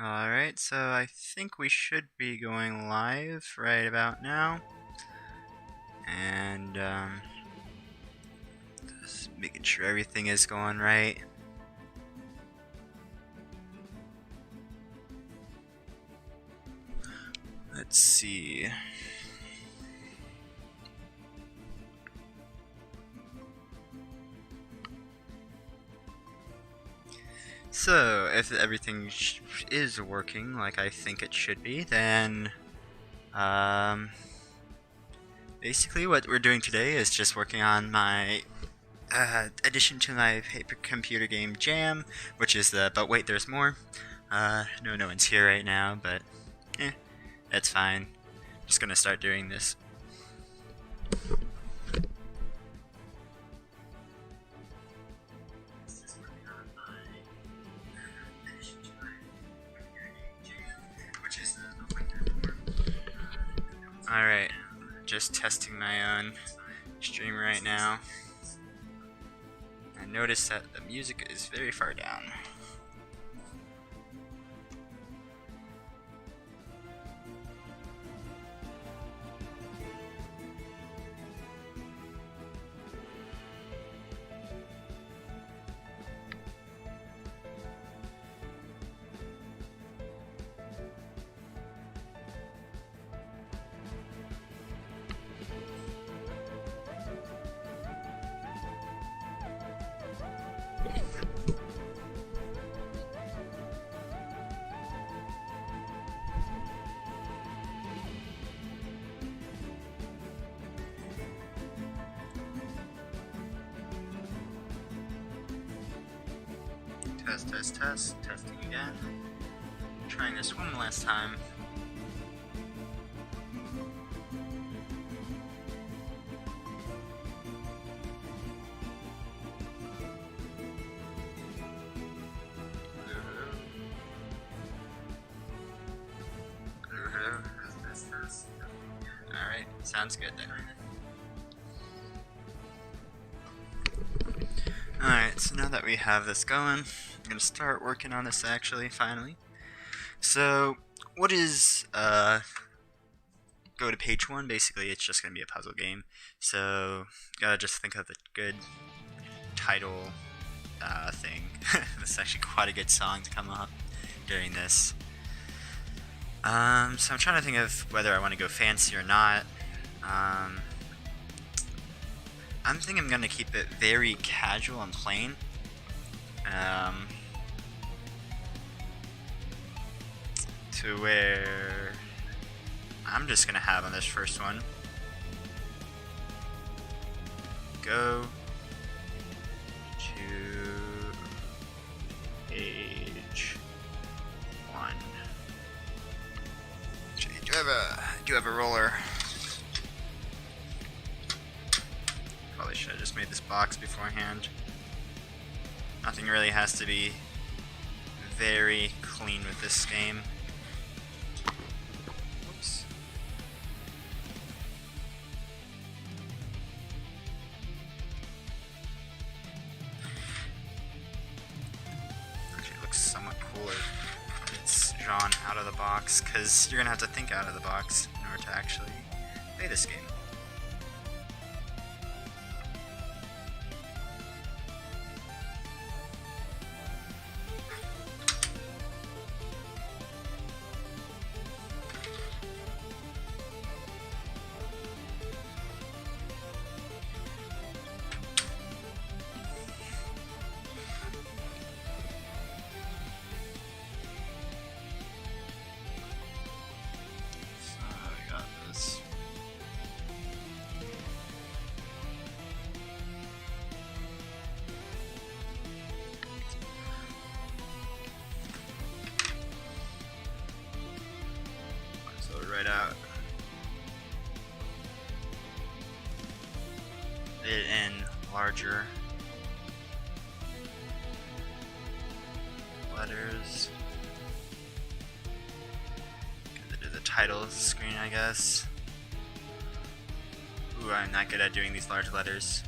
Alright, so I think we should be going live right about now. And, just making sure everything is going right. Let's see. So, if everything is working like I think it should be, then basically what we're doing today is just working on my addition to my paper computer game Jam, which is the but wait, there's more. No one's here right now, but that's fine. Just gonna start doing this. Alright, just testing my own stream right now. I noticed that the music is very far down. Testing again. Trying this one last time. Alright, sounds good then. Alright, so now that we have this going, I'm gonna start working on this actually, finally. So, what is, go to page 1, basically it's just gonna be a puzzle game. So, gotta just think of a good title, thing. This is actually quite a good song to come up during this. So I'm trying to think of whether I want to go fancy or not. I'm thinking I'm gonna keep it very casual and plain. To where I'm just gonna have on this first one, go to page 1. Actually, I do have a roller. Probably should have just made this box beforehand. Nothing really has to be very clean with this game. Whoops. Actually, it looks somewhat cooler if it's drawn out of the box, because you're gonna have to think out of the box in order to actually play this game. Right out. It in larger letters. Gonna do the title screen, I guess. Ooh, I'm not good at doing these large letters.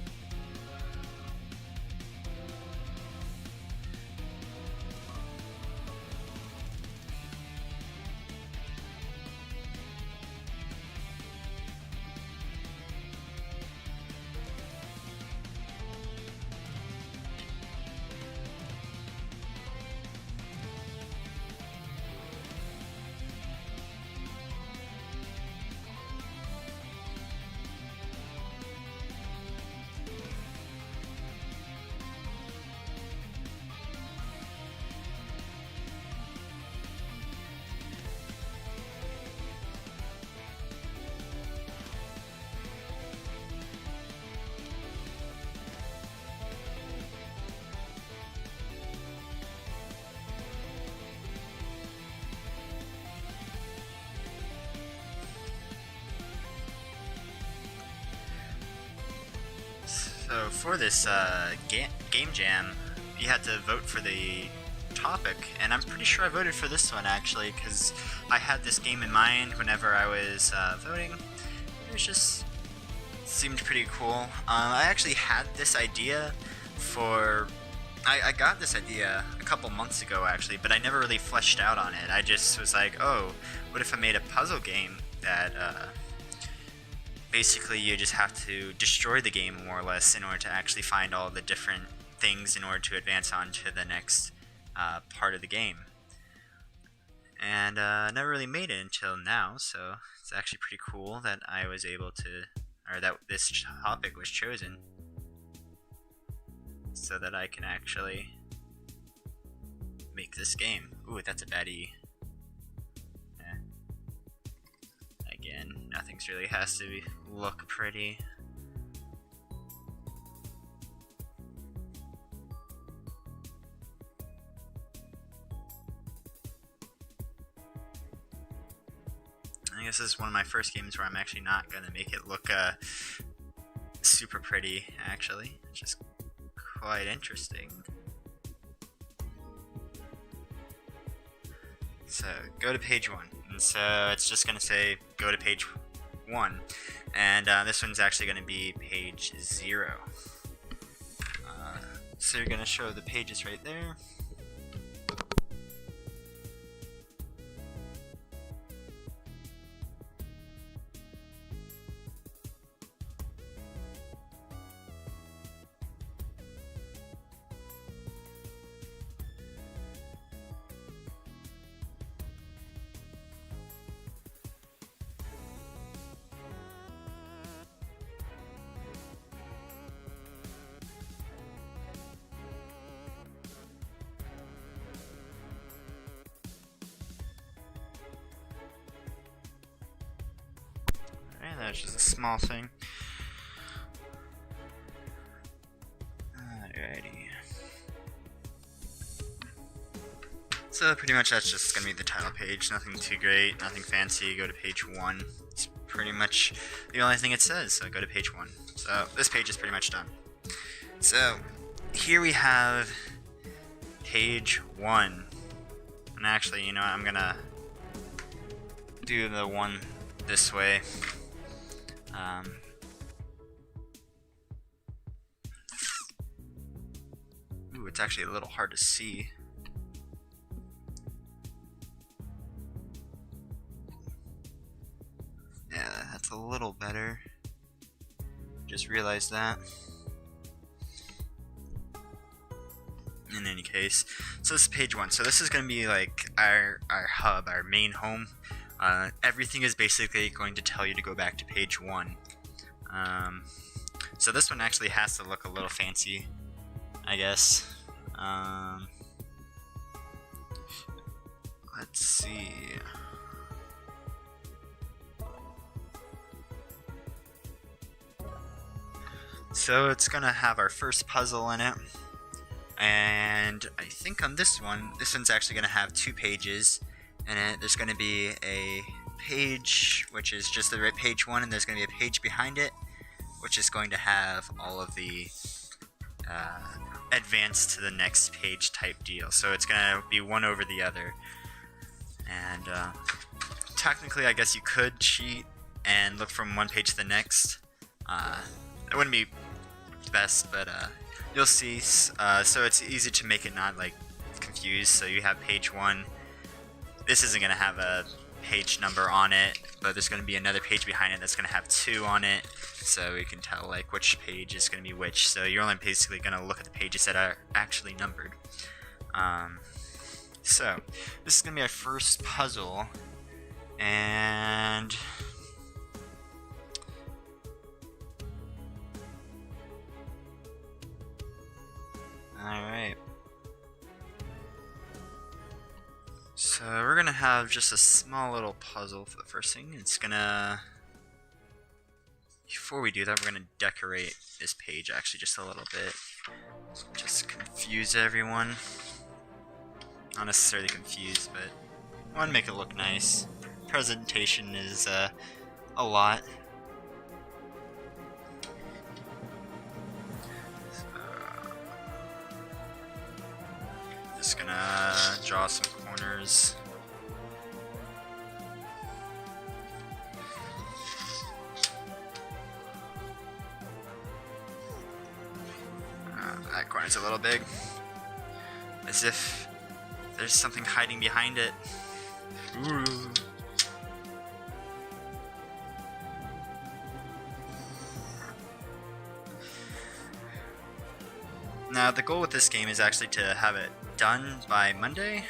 So for this game jam, you had to vote for the topic, and I'm pretty sure I voted for this one actually, because I had this game in mind whenever I was voting. It was just seemed pretty cool. I actually had this idea for. I got this idea a couple months ago actually, but I never really fleshed out on it. I just was like, oh, what if I made a puzzle game that basically you just have to destroy the game more or less in order to actually find all the different things in order to advance on to the next part of the game. And never really made it until now, so it's actually pretty cool that I was able to, or that this topic was chosen, so that I can actually make this game. Ooh, that's a baddie. Again, nothing's really has to look pretty. I guess this is one of my first games where I'm actually not gonna make it look super pretty, actually. It's just quite interesting. So go to page 1, and so it's just gonna say go to page 1, and this one's actually gonna be page 0. So you're gonna show the pages right there. Alright, that's just a small thing. Alrighty. So pretty much that's just gonna be the title page. Nothing too great, nothing fancy. Go to page 1. It's pretty much the only thing it says, so go to page 1. So this page is pretty much done. So here we have page 1. And actually, you know, I'm gonna do the one this way. Ooh, it's actually a little hard to see. Yeah, that's a little better. Just realized that. In any case, so this is page 1. So this is going to be like our hub, our main home. Everything is basically going to tell you to go back to page 1. So this one actually has to look a little fancy, I guess. Let's see. So it's gonna have our first puzzle in it, and I think on this one's actually gonna have 2 pages in it. There's gonna be a page which is just the page 1, and there's gonna be a page behind it which is going to have all of the advance to the next page type deal. So it's gonna be one over the other, and technically I guess you could cheat and look from one page to the next. It wouldn't be best, but you'll see. So it's easy to make it not like confused. So you have page 1. This isn't gonna have a page number on it, but there's gonna be another page behind it that's gonna have 2 on it, so you can tell like which page is gonna be which. So you're only basically gonna look at the pages that are actually numbered. So this is gonna be our first puzzle, and alright. So we're gonna have just a small little puzzle for the first thing. It's gonna... Before we do that, we're gonna decorate this page actually just a little bit. Just confuse everyone. Not necessarily confused, but I want to make it look nice. Presentation is a lot. Just gonna draw some corners. That corner's a little big. As if there's something hiding behind it. Ooh. Now the goal with this game is actually to have it done by Monday,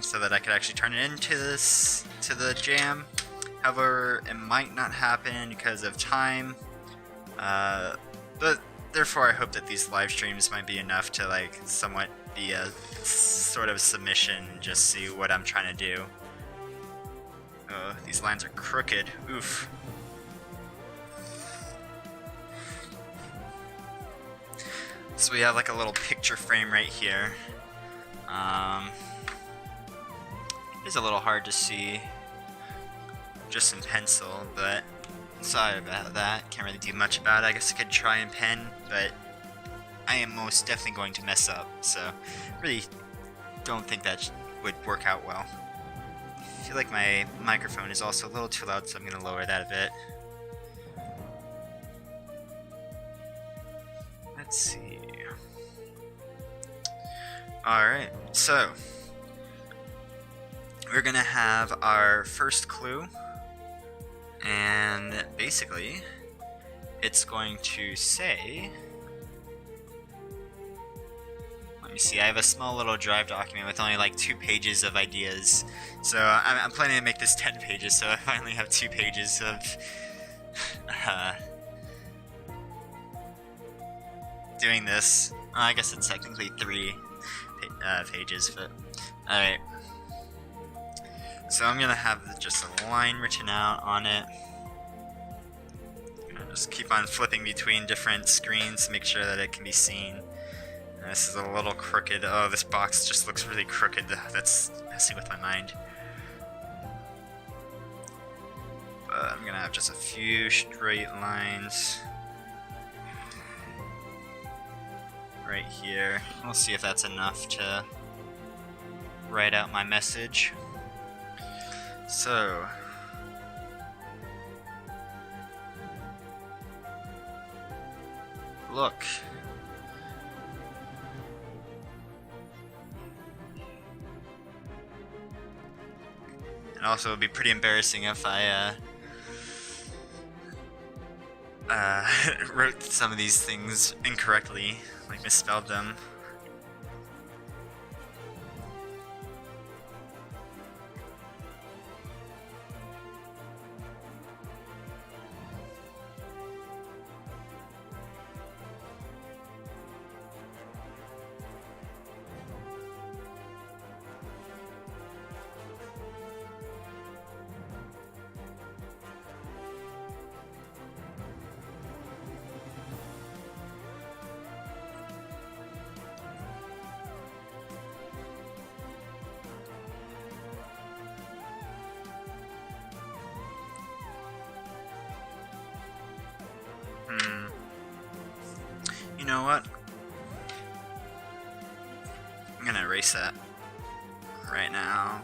so that I could actually turn it into the jam. However, it might not happen because of time. But therefore, I hope that these live streams might be enough to like somewhat be a sort of submission, just see what I'm trying to do. Oh, these lines are crooked. Oof. So we have like a little picture frame right here. It's a little hard to see just in pencil, but sorry about that. Can't really do much about it. I guess I could try and pen, but I am most definitely going to mess up, so really don't think that would work out well. I feel like my microphone is also a little too loud, so I'm going to lower that a bit. Let's see. Alright, so we're going to have our first clue, and basically it's going to say, let me see, I have a small little Drive document with only like 2 pages of ideas, so I'm planning to make this 10 pages, so I finally have 2 pages of doing this. I guess it's technically 3 pages, but alright. So I'm gonna have just a line written out on it. I'm gonna just keep on flipping between different screens to make sure that it can be seen. And this is a little crooked. Oh, this box just looks really crooked. That's messing with my mind. But I'm gonna have just a few straight lines right here. We'll see if that's enough to write out my message. So, look. And also, it would be pretty embarrassing if I wrote some of these things incorrectly, like misspelled them. You know what? I'm gonna erase that right now,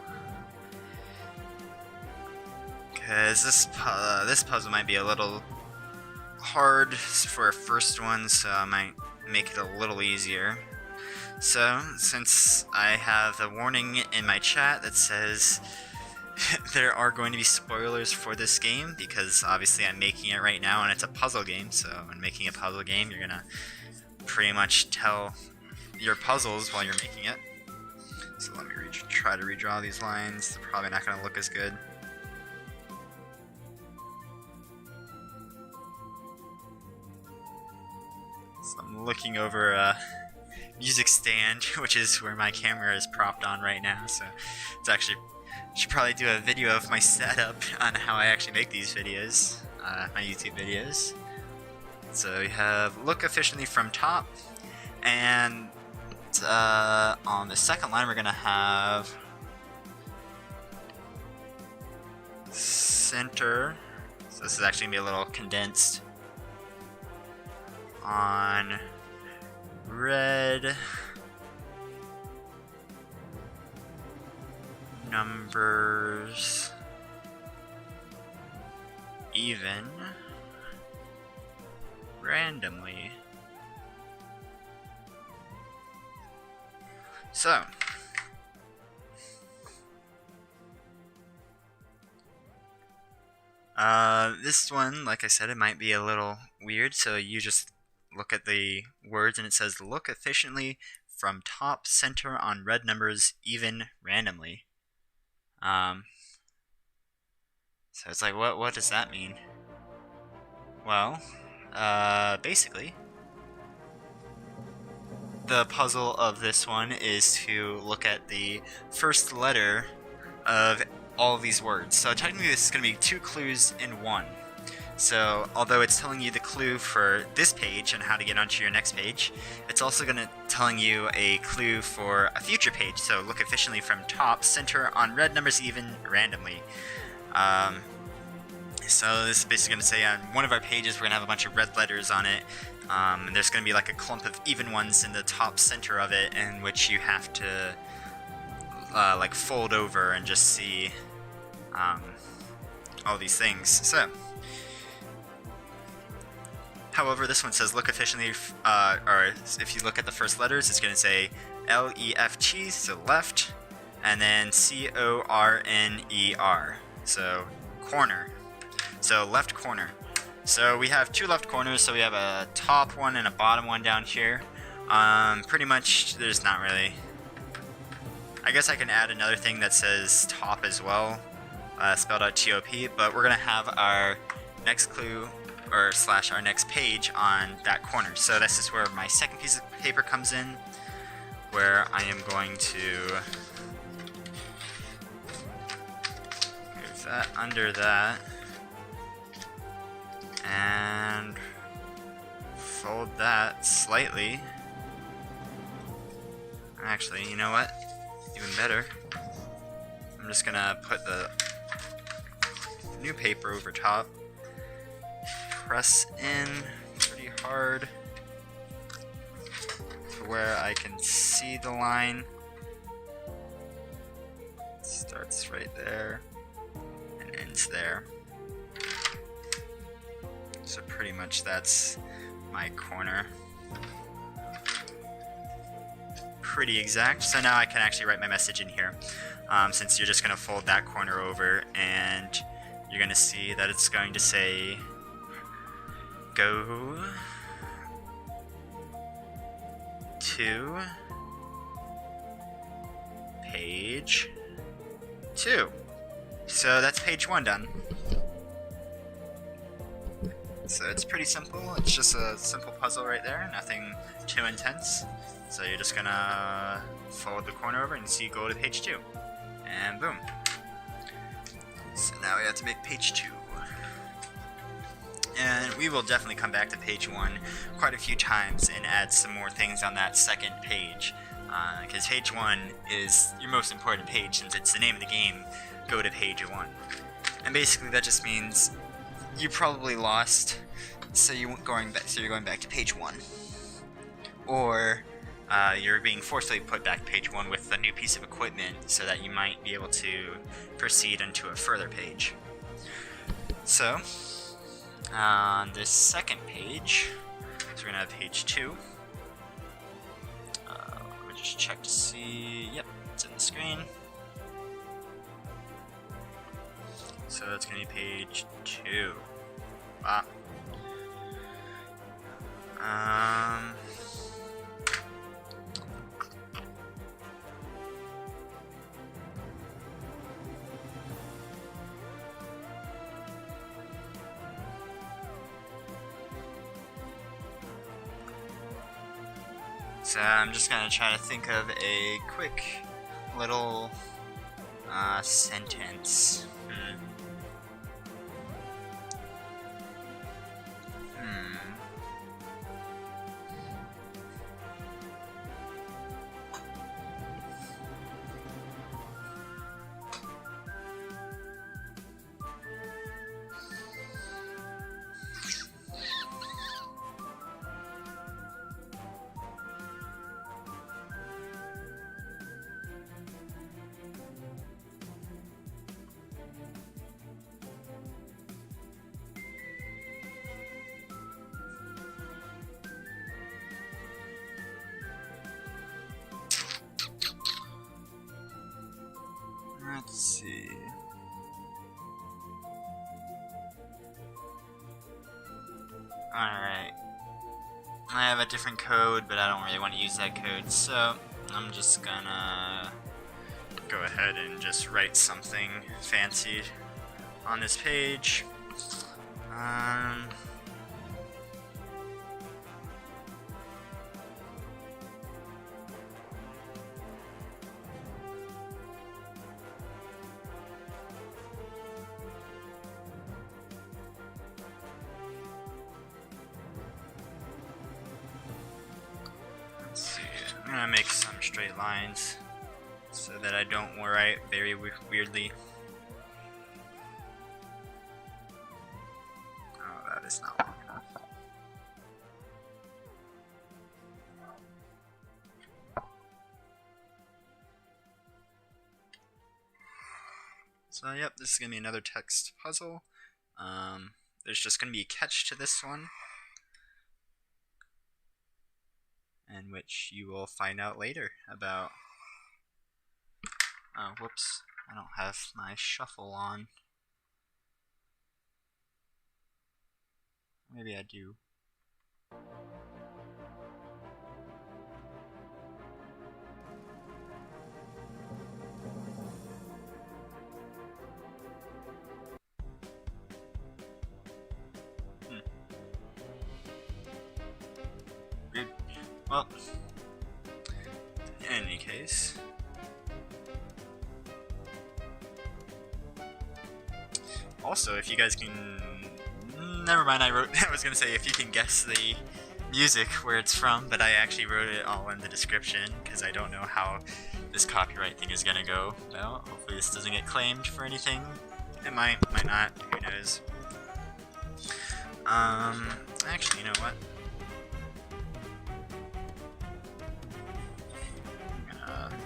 because this puzzle might be a little hard for a first one, so I might make it a little easier. So, since I have a warning in my chat that says there are going to be spoilers for this game, because obviously I'm making it right now and it's a puzzle game, so when making a puzzle game you're gonna pretty much tell your puzzles while you're making it. So let me try to redraw these lines. They're probably not gonna look as good. So I'm looking over a music stand, which is where my camera is propped on right now, so it's actually, should probably do a video of my setup on how I actually make these videos, my YouTube videos. So we have look efficiently from top, and on the second line we're gonna have center. So this is actually gonna be a little condensed on red. numbers even randomly. So, this one, like I said, it might be a little weird, so you just look at the words and it says look efficiently from top center on red numbers even randomly. So it's like, what does that mean? Well, basically, the puzzle of this one is to look at the first letter of all of these words. So technically this is going to be 2 clues in one. So although it's telling you the clue for this page and how to get onto your next page, it's also going to telling you a clue for a future page. So look efficiently from top center on red numbers even randomly. So this is basically going to say on one of our pages we're going to have a bunch of red letters on it. And there's going to be like a clump of even ones in the top center of it, in which you have to like fold over and just see all these things. So, however, this one says look efficiently, or if you look at the first letters, it's going to say L-E-F-T, so left, and then C-O-R-N-E-R, so corner. So left corner. So we have 2 left corners, so we have a top one and a bottom one down here. Pretty much, there's not really... I guess I can add another thing that says top as well, spelled out T-O-P, but we're going to have our next clue, or slash our next page on that corner. So this is where my second piece of paper comes in, where I am going to move that under that, and fold that slightly. Actually, you know what? Even better. I'm just gonna put the new paper over top, press in pretty hard to where I can see the line. It starts right there and ends there. So pretty much that's my corner. Pretty exact. So now I can actually write my message in here, since you're just going to fold that corner over, and you're going to see that it's going to say go to page 2. So that's page 1 done. So it's pretty simple. It's just a simple puzzle right there, nothing too intense. So you're just gonna fold the corner over and see go to page 2. And boom. So now we have to make page 2. And we will definitely come back to page 1 quite a few times and add some more things on that second page. Because page 1 is your most important page, since it's the name of the game, go to page 1. And basically that just means you probably lost, so you're going back to page 1. Or you're being forcibly put back to page 1 with a new piece of equipment so that you might be able to proceed into a further page. So, on this second page, so we're going to have page 2. Let me just check to see, yep, it's in the screen. So that's going to be page 2. Ah. So I'm just going to try to think of a quick little sentence. see. Alright. I have a different code, but I don't really want to use that code, so I'm just gonna go ahead and just write something fancy on this page. Let's see, I'm gonna make some straight lines so that I don't write very weirdly. Oh, that is not long enough. So yep, this is gonna be another text puzzle. There's just gonna be a catch to this one, and which you will find out later about. Oh, whoops, I don't have my shuffle on. Maybe I do. Weird. Well, in any case, also, if you guys can, never mind, I was gonna say if you can guess the music where it's from, but I actually wrote it all in the description because I don't know how this copyright thing is gonna go. Well, hopefully this doesn't get claimed for anything. It might not, who knows. Actually, you know what? I'm gonna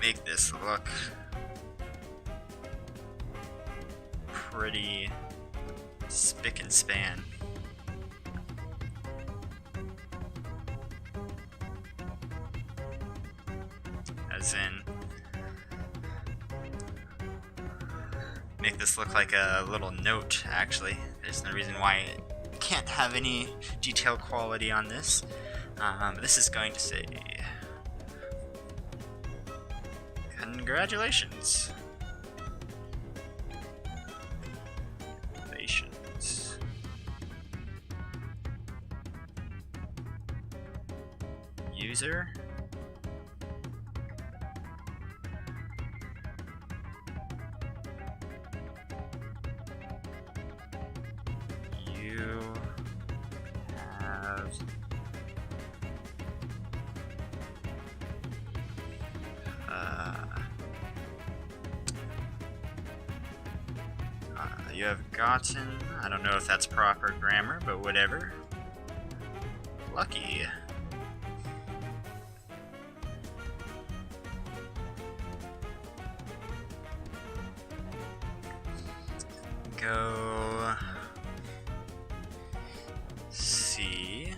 make this look pretty spick and span. As in, make this look like a little note, actually. There's no reason why it can't have any detail quality on this. This is going to say, congratulations. User. You have you have gotten, I don't know if that's proper grammar, but whatever. Lucky. Go see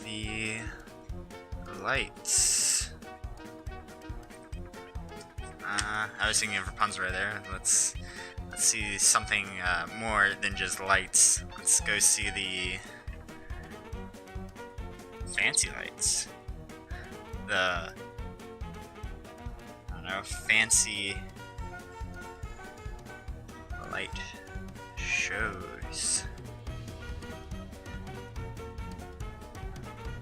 the lights. I was thinking of Rapunzel right there. Let's see something more than just lights. Let's go see the fancy lights. I don't know, fancy light shows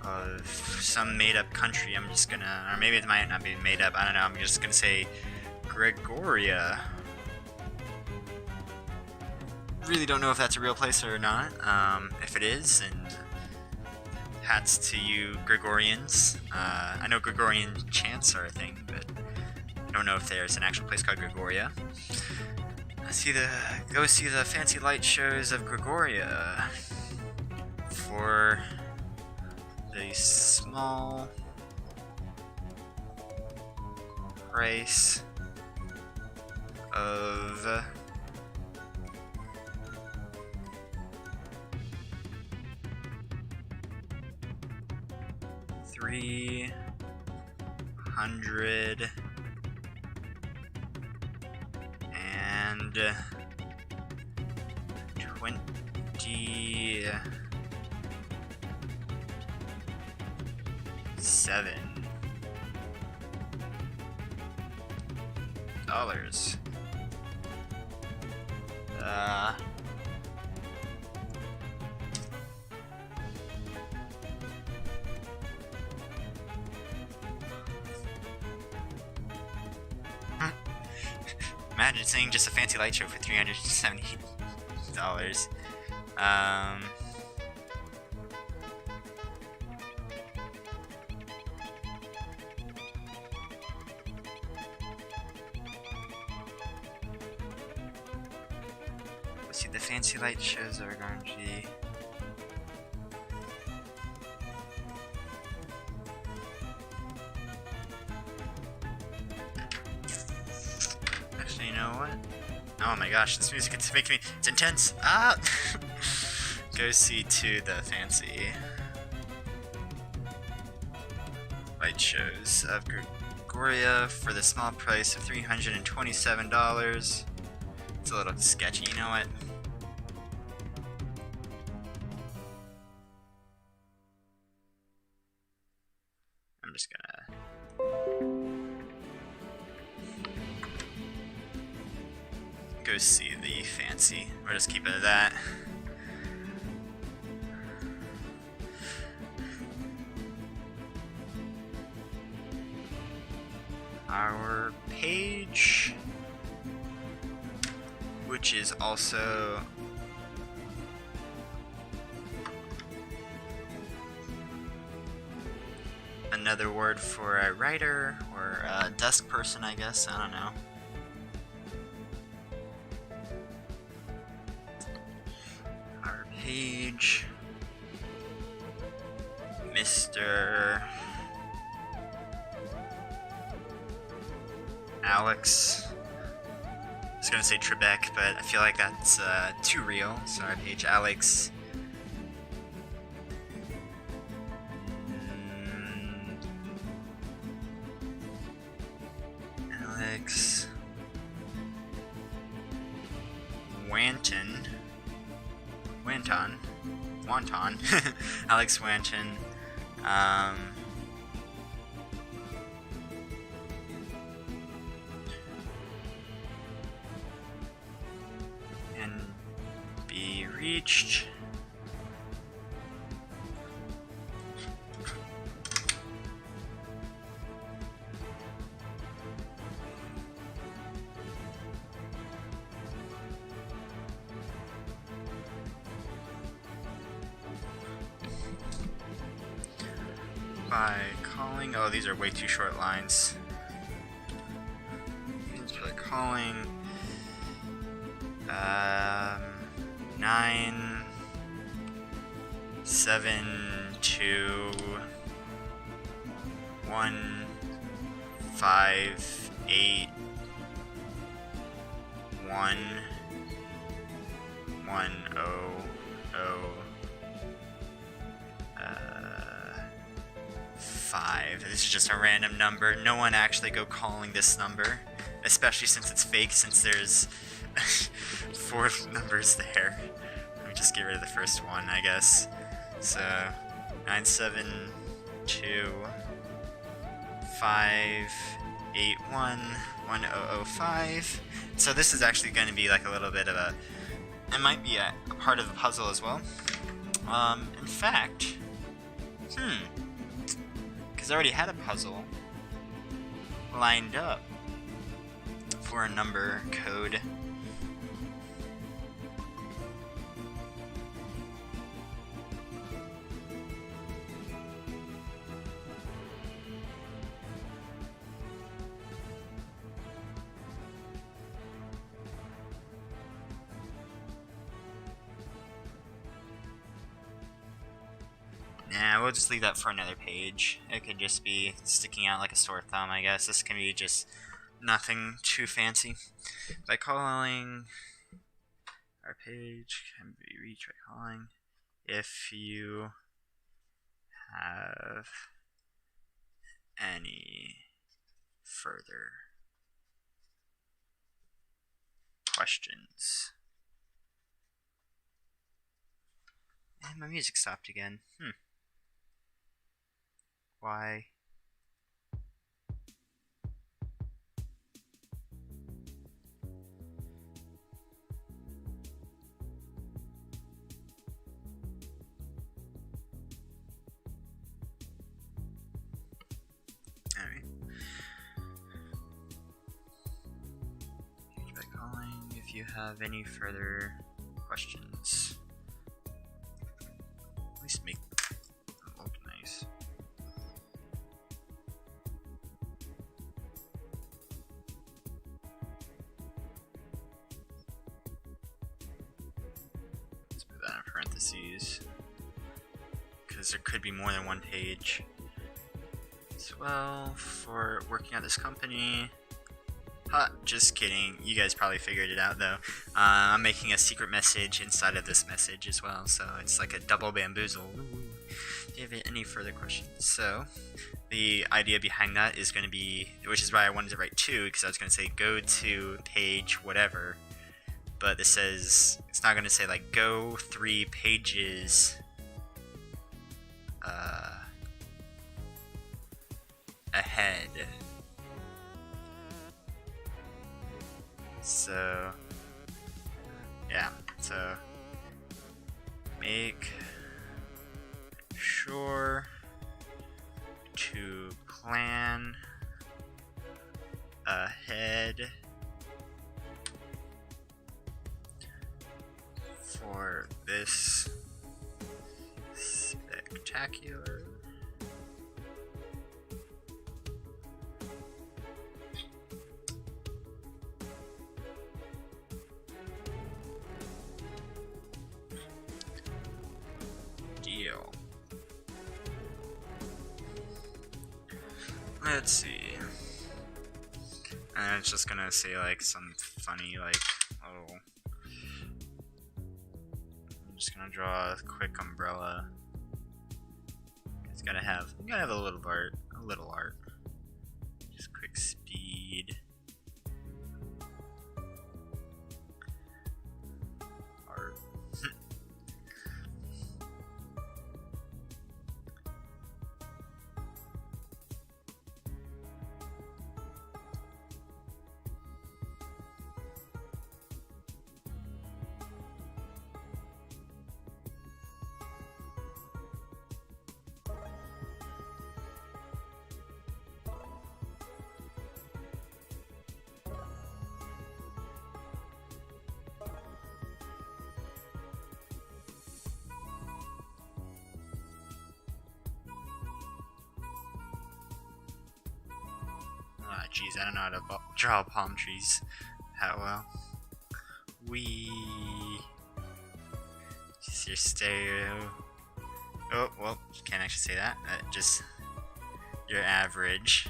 of some made-up country. I'm just gonna, or maybe it might not be made up, I don't know, I'm just gonna say Gregoria. Really don't know if that's a real place or not. If it is, and hats to you Gregorians. I know Gregorian chants are a thing, but I don't know if there's an actual place called Gregoria. Go see the fancy light shows of Gregoria for the small price of $3 100 and 27 dollars. Imagine seeing just a fancy light show for $370. Let's see, the fancy light shows are going to be... Actually, you know what? Oh my gosh, this music is making me... It's intense! Ah! Go see to the fancy light shows of Gregoria for the small price of $327. It's a little sketchy, you know what? I'm just gonna... go see the fancy. We'll just keep it at that. Our page, which is also another word for a writer or a desk person, I guess. I don't know. Our page, Mr. Alex. I was gonna say Trebek, but I feel like that's too real. So our page, Alex. Alex Wanton. Alex Wanton. And be reached. By calling, oh, these are way too short lines. By calling 978-158-1-1-0-5. This is just a random number. No one actually go calling this number, especially since it's fake, since there's 4 numbers there. Let me just get rid of the first one, I guess. So 972-581-1005. So this is actually going to be like a little bit of a... It might be a part of the puzzle as well. In fact... Because I already had a puzzle lined up for a number code. Nah, we'll just leave that for another page. It could just be sticking out like a sore thumb, I guess. This can be just nothing too fancy. By calling, our page can be reached by calling. If you have any further questions? And my music stopped again. Why? Alright. Try calling if you have any further questions. At least make them look nice. Let's put that in parentheses, because there could be more than one page. As well, for working at this company. Just kidding. You guys probably figured it out though. I'm making a secret message inside of this message as well, so it's like a double bamboozle. Do you have any further questions? So, the idea behind that is going to be, which is why I wanted to write 2, because I was going to say go to page whatever, but this says, it's not going to say like go 3 pages ahead. So, yeah, so make sure to plan ahead for this spectacular deal. Let's see. And it's just gonna say like some funny like oh, I'm just gonna draw a quick umbrella. It's gotta have a little art, Just quick speed. Art. Geez, I don't know how to draw palm trees that well. Just your stereo. Oh, well, can't actually say that. Just your average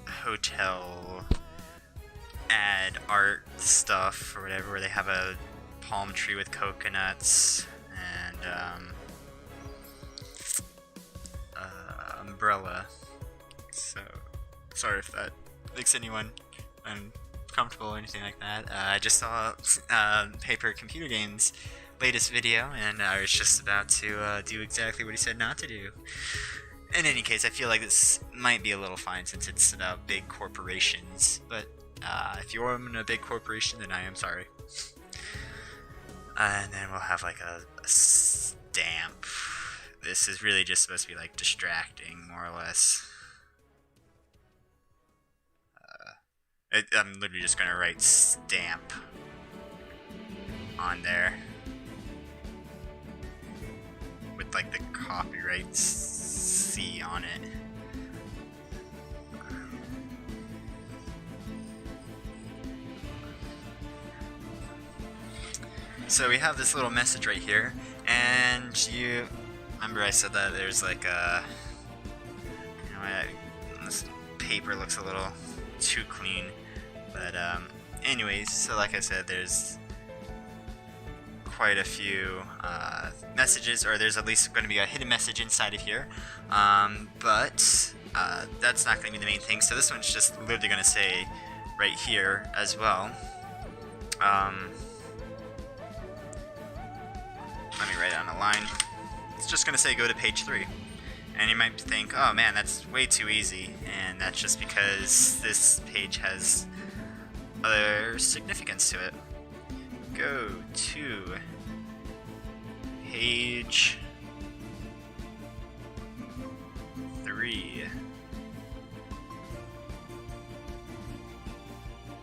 hotel ad art stuff or whatever, where they have a palm tree with coconuts and umbrella. So sorry if that makes anyone uncomfortable or anything like that. I just saw Paper Computer Games' latest video, and I was just about to do exactly what he said not to do. In any case, I feel like this might be a little fine since it's about big corporations, but if you're in a big corporation, then I am sorry. And then we'll have like a stamp. This is really just supposed to be like distracting, more or less. I'm literally just gonna write stamp on there with like the copyright C on it. So we have this little message right here, and you remember I said that there's like a, you know, this paper looks a little too clean, but anyways, so like I said, there's quite a few messages, or there's at least going to be a hidden message inside of here, but that's not going to be the main thing. So this one's just literally going to say right here as well. Let me write it on a line. It's just going to say go to page 3. And you might think, oh man, that's way too easy. And that's just because this page has other significance to it. Go to page 3.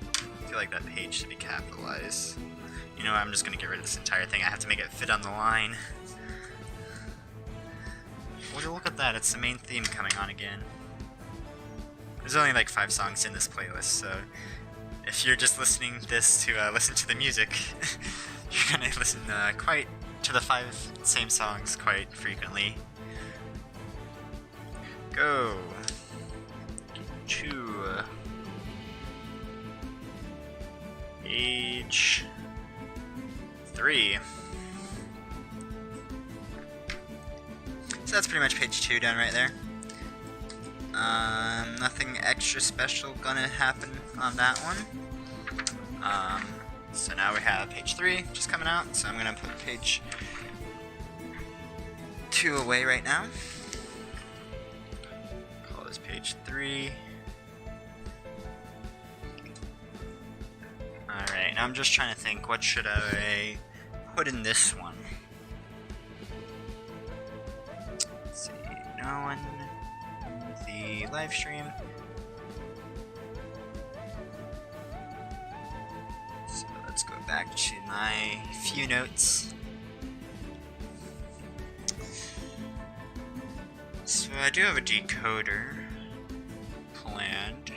I feel like that page should be capitalized. You know what, I'm just going to get rid of this entire thing. I have to make it fit on the line. Would you look at that, it's the main theme coming on again. There's only like 5 songs in this playlist, so if you're just listening this to listen to the music, you're gonna listen quite to the 5 same songs quite frequently. Go to page 3. So that's pretty much page 2 done right there. Nothing extra special gonna happen on that one. So now we have page 3 just coming out, so I'm gonna put page 2 away right now. Call this page 3. Alright, now I'm just trying to think, what should I put in this one? Let's see, no one, the live stream. So let's go back to my few notes. So I do have a decoder planned.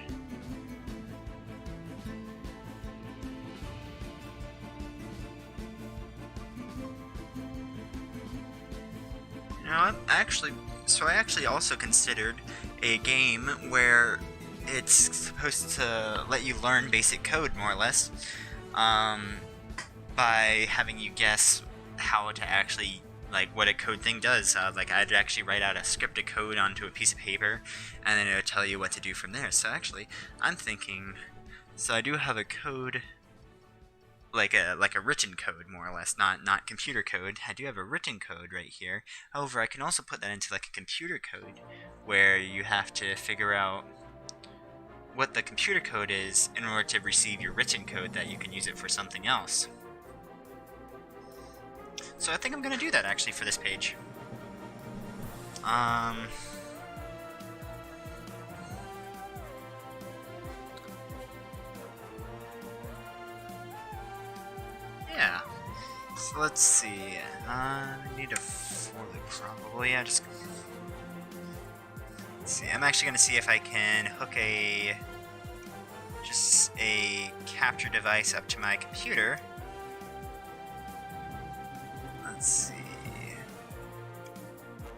You know what? I actually also considered a game where it's supposed to let you learn basic code, more or less, by having you guess how to actually, like, what a code thing does. Like, I'd actually write out a scripted code onto a piece of paper, and then it would tell you what to do from there. So actually, I'm thinking, so I do have a code, like a written code, more or less, not computer code. I do have a written code right here. However, I can also put that into like a computer code, where you have to figure out what the computer code is in order to receive your written code that you can use it for something else. So I think I'm gonna do that actually for this page. Yeah. So let's see. I need a for loop probably. Yeah, just. Let's see. I'm actually gonna see if I can hook just a capture device up to my computer. Let's see.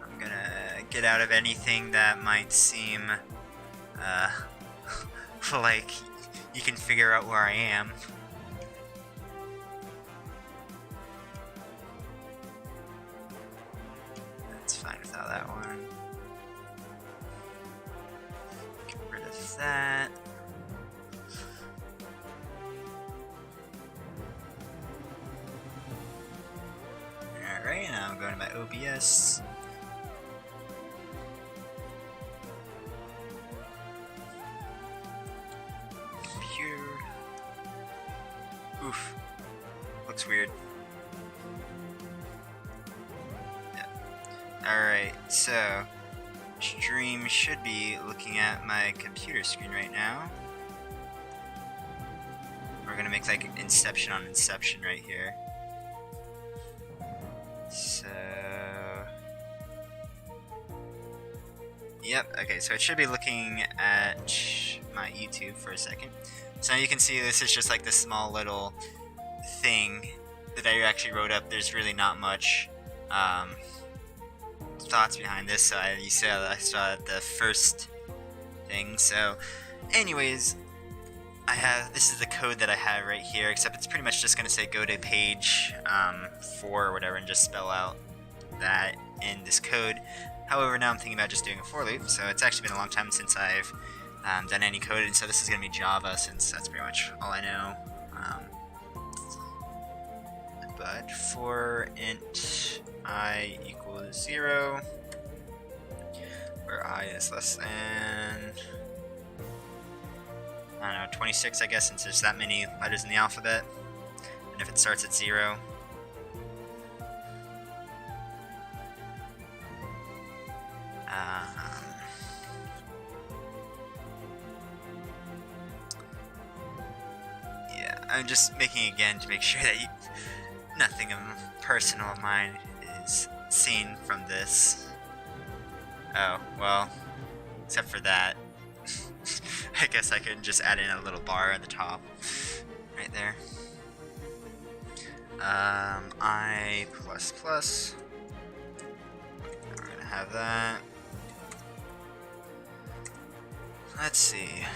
I'm gonna get out of anything that might seem like you can figure out where I am. That's fine without that one. Get rid of that. Alright, now I'm going to my OBS. Computer. Oof. Looks weird. Yeah. Alright, so stream should be looking at my computer screen right now. We're gonna make like Inception on Inception right here. So, yep, okay, so it should be looking at my YouTube for a second. So you can see this is just like this small little thing that I actually wrote up. There's really not much thoughts behind this, so I saw the first thing. So anyways, this is the code that I have right here, except it's pretty much just going to say go to page 4 or whatever and just spell out that in this code. However, now I'm thinking about just doing a for loop, so it's actually been a long time since I've done any code, and so this is going to be Java since that's pretty much all I know. But for int I equals 0, where I is less than, I don't know, 26, I guess, since there's that many letters in the alphabet, and if it starts at 0, yeah, I'm just making again to make sure that nothing personal of mine is seen from this. Oh, well, except for that. I guess I could just add in a little bar at the top, right there. I plus plus. We're gonna have that. Let's see.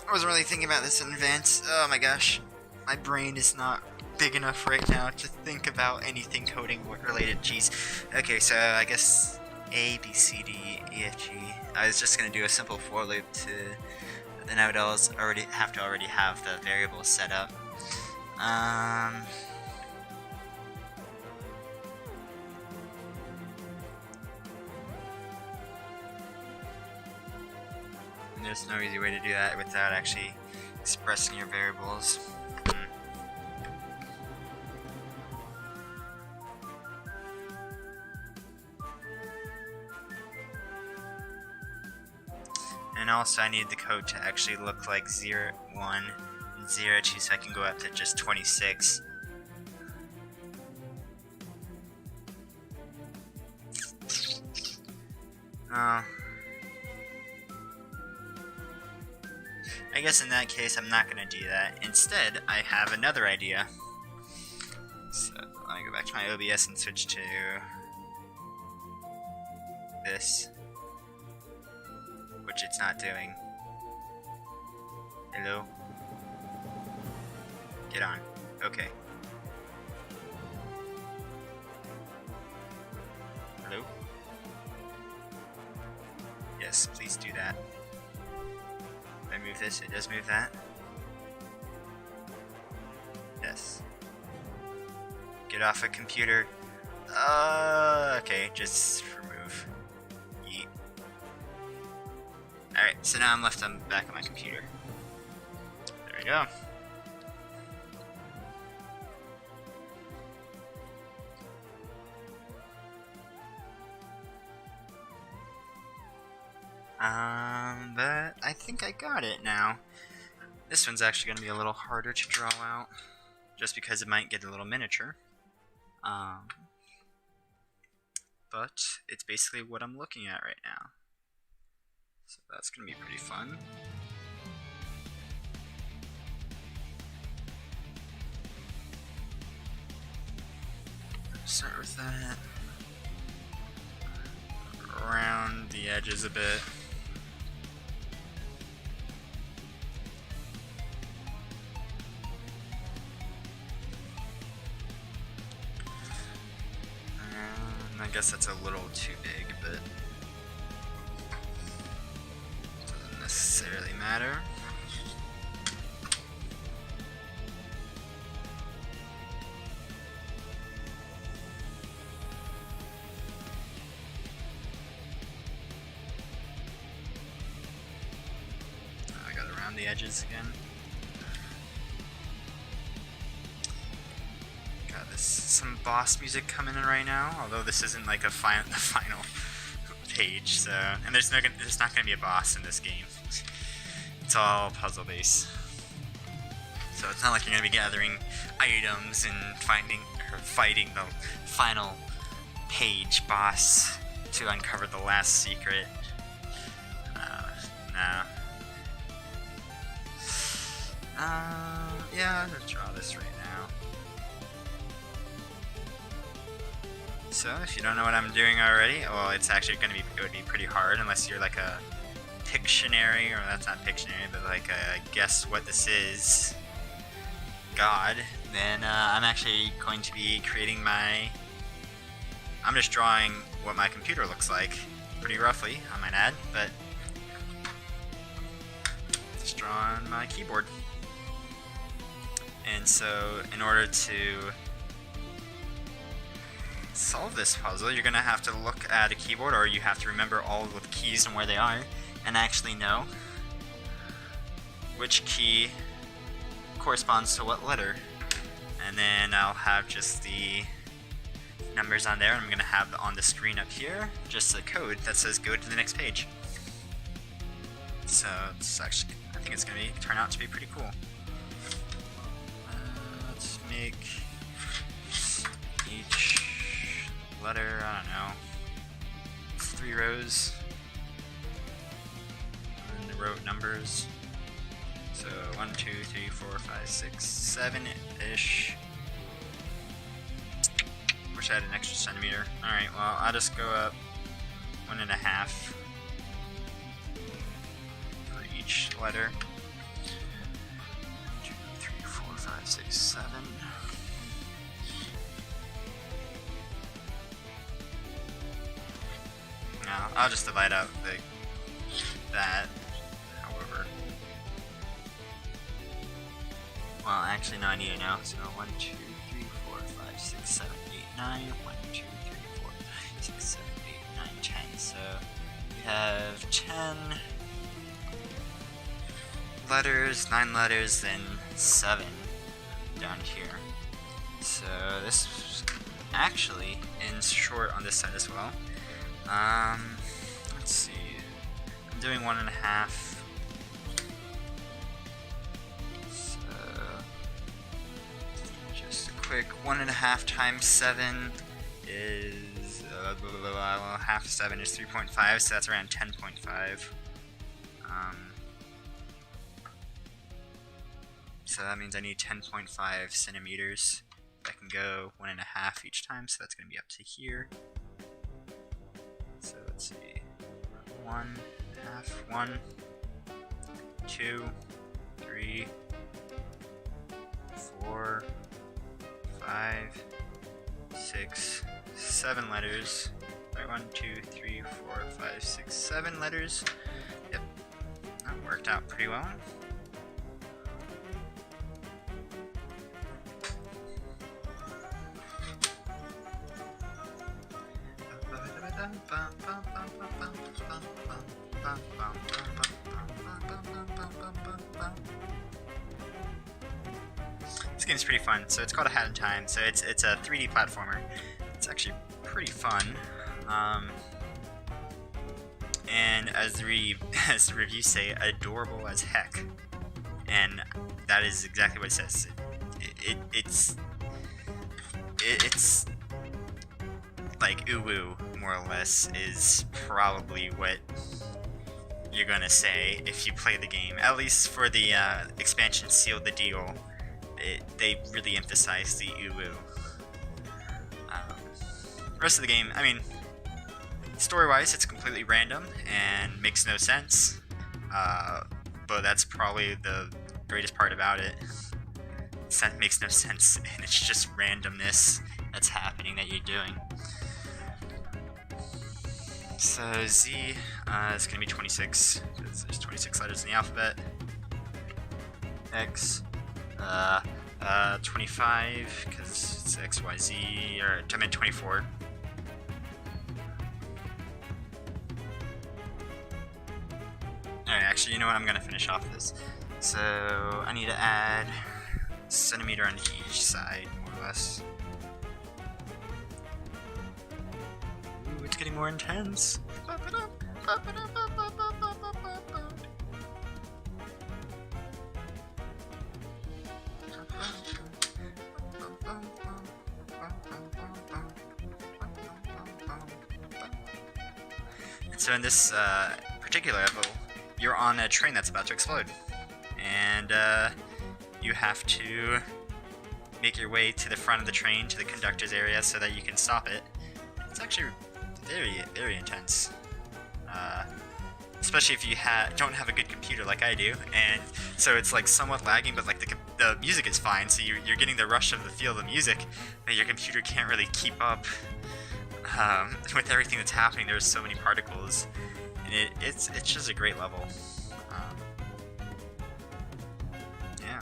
I wasn't really thinking about this in advance. Oh my gosh. My brain is not big enough right now to think about anything coding related. Geez. Okay, so I guess A, B, C, D, E, F, G. I was just going to do a simple for loop then I would already have the variables set up. And there's no easy way to do that without actually expressing your variables. And also I need the code to actually look like 0, 1, and 0, 2, so I can go up to just 26. I guess in that case I'm not going to do that. Instead, I have another idea. So let me go back to my OBS and switch to this, which it's not doing. Hello? Get on. Okay. Hello? Yes, please do that. If I move this, it does move that. Yes. Get off a computer. Okay, just remove. Yeet. Alright, so now I'm left on back on my computer. There we go. But I think I got it now. This one's actually going to be a little harder to draw out, just because it might get a little miniature. But it's basically what I'm looking at right now. So that's going to be pretty fun. Start with that. Around the edges a bit. I guess that's a little too big, but doesn't necessarily matter. I got around the edges again. Some boss music coming in right now, although this isn't like the final page, so, and there's not gonna be a boss in this game. It's all puzzle based, so it's not like you're gonna be gathering items and fighting the final page boss to uncover the last secret. No. Yeah, let's draw this right now. So, if you don't know what I'm doing already, well, it's actually it would be pretty hard unless you're like a Pictionary, or that's not Pictionary, but like a guess what this is god, then I'm actually going to be creating I'm just drawing what my computer looks like, pretty roughly, I might add, but just draw on my keyboard. And so, in order to solve this puzzle, you're going to have to look at a keyboard, or you have to remember all of the keys and where they are, and actually know which key corresponds to what letter. And then I'll have just the numbers on there, and I'm going to have on the screen up here just a code that says go to the next page. So it's actually, I think it's going to turn out to be pretty cool. Let's make each letter, I don't know, 3 rows, and the row numbers. So 1, 2, 3, 4, 5, 6, 7-ish. Wish I had an extra centimeter. Alright, well, I'll just go up 1.5 for each letter. 2, 3, 4, 5, 6, 7. Now, I'll just divide out that, however. Well, actually, no, I need it now. So 1, 2, 3, 4, 5, 6, 7, 8, 9. 1, 2, 3, 4, 6, 7, 8, 9, 10. So we have 10 letters, 9 letters, then 7 down here. So this is actually in short on this side as well. Let's see. I'm doing 1.5. So just a quick 1.5 times 7 is well, half 7 is 3.5, so that's around 10.5. So that means I need 10.5 centimeters. I can go 1.5 each time, so that's going to be up to here. So let's see, 1.5, 1, 2, 3, 4, 5, 6, 7 letters. Right, 1, 2, 3, 4, 5, 6, 7 letters. Yep, that worked out pretty well. This game's pretty fun. So it's called A Hat in Time. So it's a 3D platformer. It's actually pretty fun. And as the reviews say, adorable as heck. And that is exactly what it says. It's like uwu, more or less, is probably what you're gonna say if you play the game. At least for the expansion Seal the Deal, they really emphasize the uwu. The rest of the game, I mean, story-wise, it's completely random and makes no sense. But that's probably the greatest part about it. It makes no sense, and it's just randomness that's happening that you're doing. So Z is going to be 26, because there's 26 letters in the alphabet. X, 25, because it's X, Y, Z, or I meant 24. Alright, actually, you know what, I'm going to finish off this. So, I need to add a centimeter on each side, more or less. Ooh, it's getting more intense. So in this particular level, you're on a train that's about to explode. And you have to make your way to the front of the train, to the conductor's area, so that you can stop it. It's actually very, very intense. Especially if you don't have a good computer like I do, and so it's like somewhat lagging, but like the music is fine, so you're getting the rush of the feel of the music, but your computer can't really keep up with everything that's happening. There's so many particles, and it's just a great level. Yeah.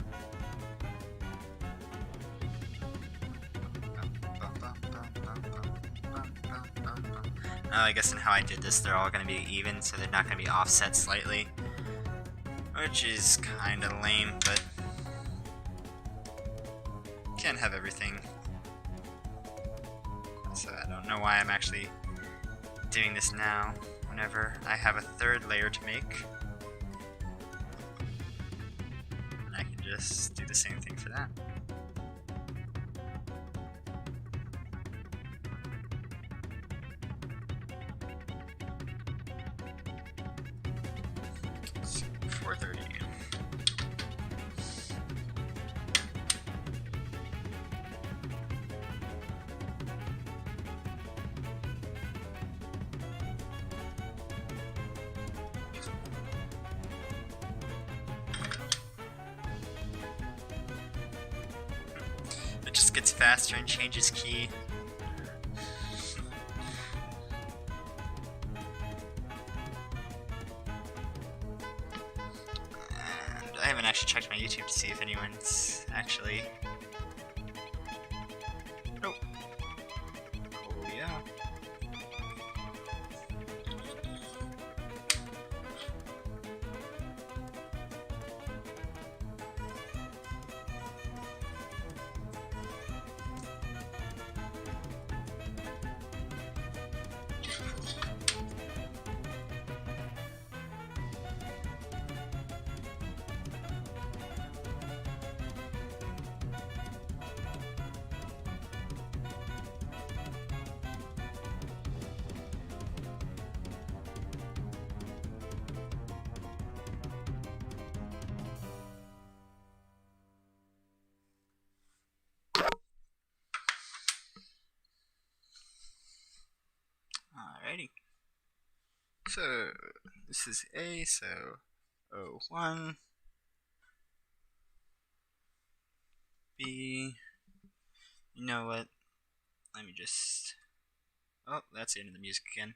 I guess in how I did this, they're all going to be even, so they're not going to be offset slightly, which is kind of lame, but can't have everything. So I don't know why I'm actually doing this now, whenever I have a third layer to make. And I can just do the same thing for that. So 430. It just gets faster and changes key. And I haven't actually checked my YouTube to see if anyone's actually... Oh. Oh yeah. Alrighty. So this is A, so 01. B. You know what? Let me just... Oh, that's the end of the music again.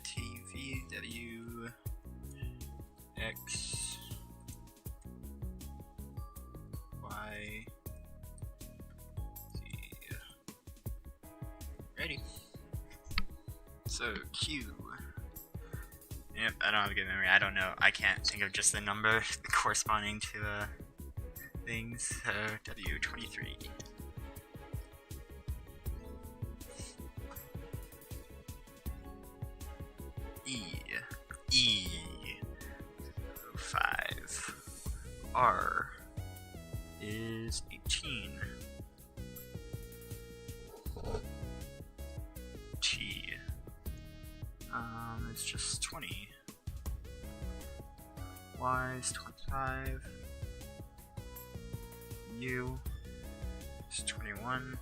TV, W, X, Y, Z. Ready. So Q. Yep, I don't have a good memory. I don't know. I can't think of just the number corresponding to things. So W23. E 5. R is 18. T is just 20. Y is 25. U is 21.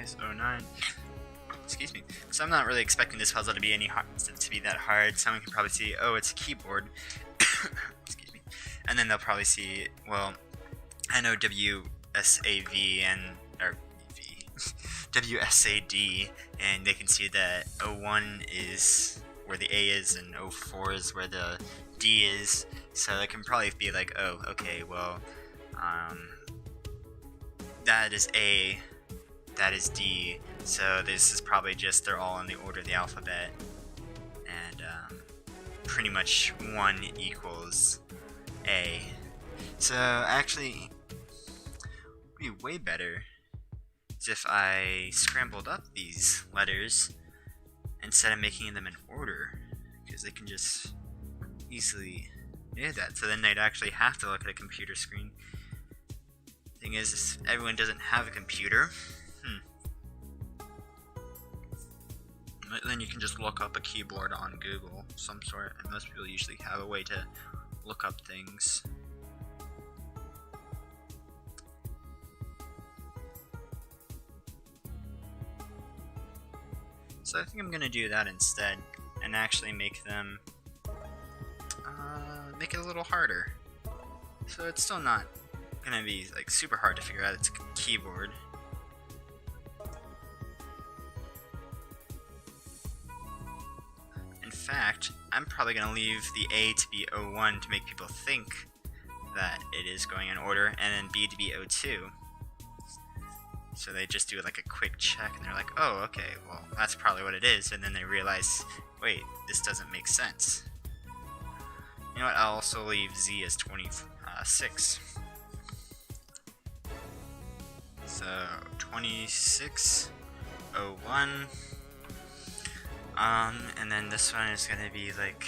Is 09. Excuse me. So I'm not really expecting this puzzle to be that hard. Someone can probably see, oh, it's a keyboard. Excuse me. And then they'll probably see, well, I know WSAV and or V, WSAD, and they can see that 01 is where the A is and 04 is where the D is. So they can probably be like, oh, okay, well, that is A. That is D, so this is probably just they're all in the order of the alphabet, and pretty much 1 equals A. So actually, it would be way better is if I scrambled up these letters instead of making them in order, because they can just easily do that. So then they'd actually have to look at a computer screen. Thing is, everyone doesn't have a computer. Then you can just look up a keyboard on Google, some sort, and most people usually have a way to look up things. So I think I'm gonna do that instead, and actually make them make it a little harder. So it's still not gonna be like super hard to figure out. It's a keyboard. In fact, I'm probably gonna leave the A to be O1 to make people think that it is going in order, and then B to be O2. So they just do like a quick check and they're like, oh, okay, well, that's probably what it is. And then they realize, wait, this doesn't make sense. You know what? I'll also leave Z as 26. So 2601. And then this one is gonna be like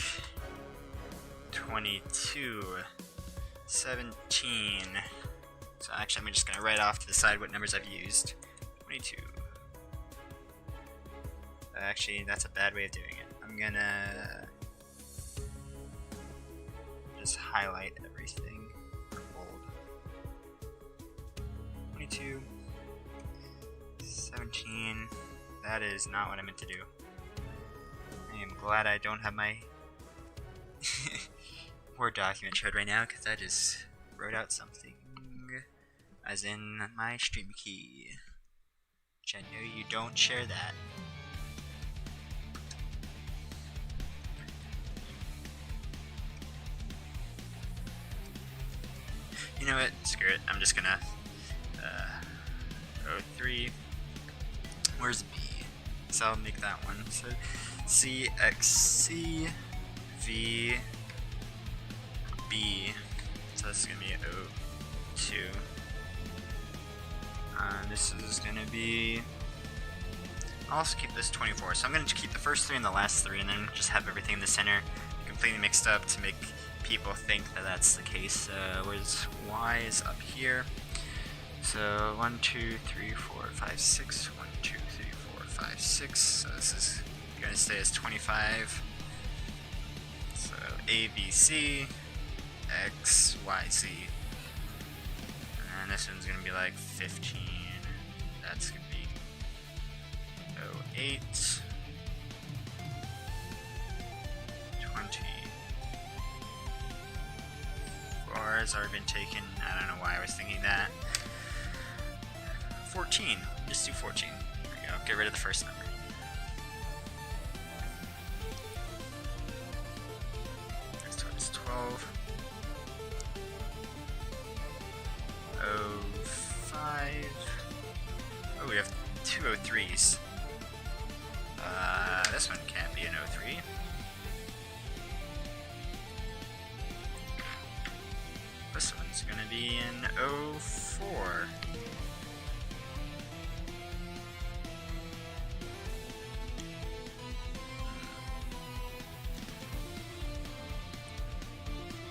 2217. So actually, I'm just gonna write off to the side what numbers I've used. 22. Actually, that's a bad way of doing it. I'm gonna just highlight everything or bold. 22. 17. That is not what I meant to do. I am glad I don't have my Word document shared right now, because I just wrote out something. As in my stream key. Which I know you don't share that. You know what? Screw it. I'm just gonna 03. Where's B? So I'll make that one. So CXC V B. So this is gonna be 02. This is gonna be. I'll also keep this 24. So I'm gonna keep the first three and the last three, and then just have everything in the center completely mixed up to make people think that that's the case. Whereas Y is up here. So 1, 2, 3, 4, 5, 6. 1, 2, 3, 4, 5, 6. So this is gonna stay as 25. So A, B, C, X, Y, Z. And this one's gonna be like 15. That's gonna be 08. 24 has already been taken. I don't know why I was thinking that. 14. Just do 14. There we go. Get rid of the first number. Next one is 12. 05. Oh, we have two 03s. This one can't be an 03. This one's gonna be an 04.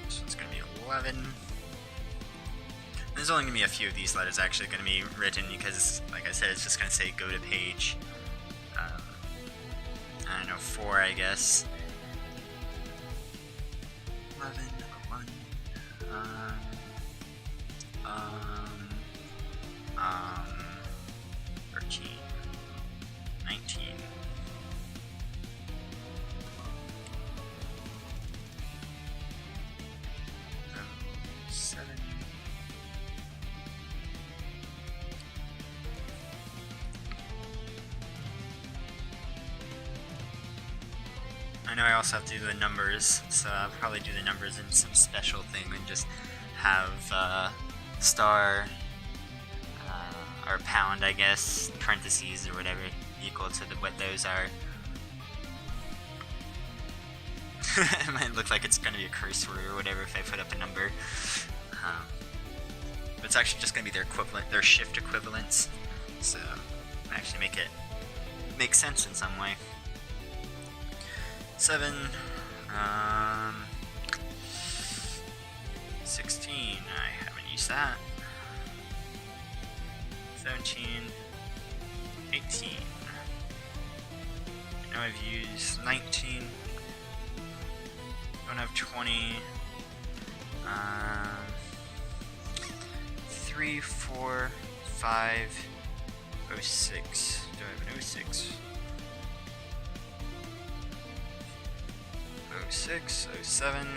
This one's gonna be 11. There's only going to be a few of these letters actually going to be written because, like I said, it's just going to say go to page. I don't know, 4, I guess. 11, 1, 13, 19. I know I also have to do the numbers, so I'll probably do the numbers in some special thing and just have star or pound, I guess, parentheses or whatever, equal to what those are. It might look like it's going to be a curse word or whatever if I put up a number. But it's actually just going to be their equivalent, their shift equivalents. so actually make sense in some way. 7, 16, I haven't used that. 17, 18. Now I've used 19. Don't have 20. 3, 4, 5, 06. Do I have an 06? 06, 07,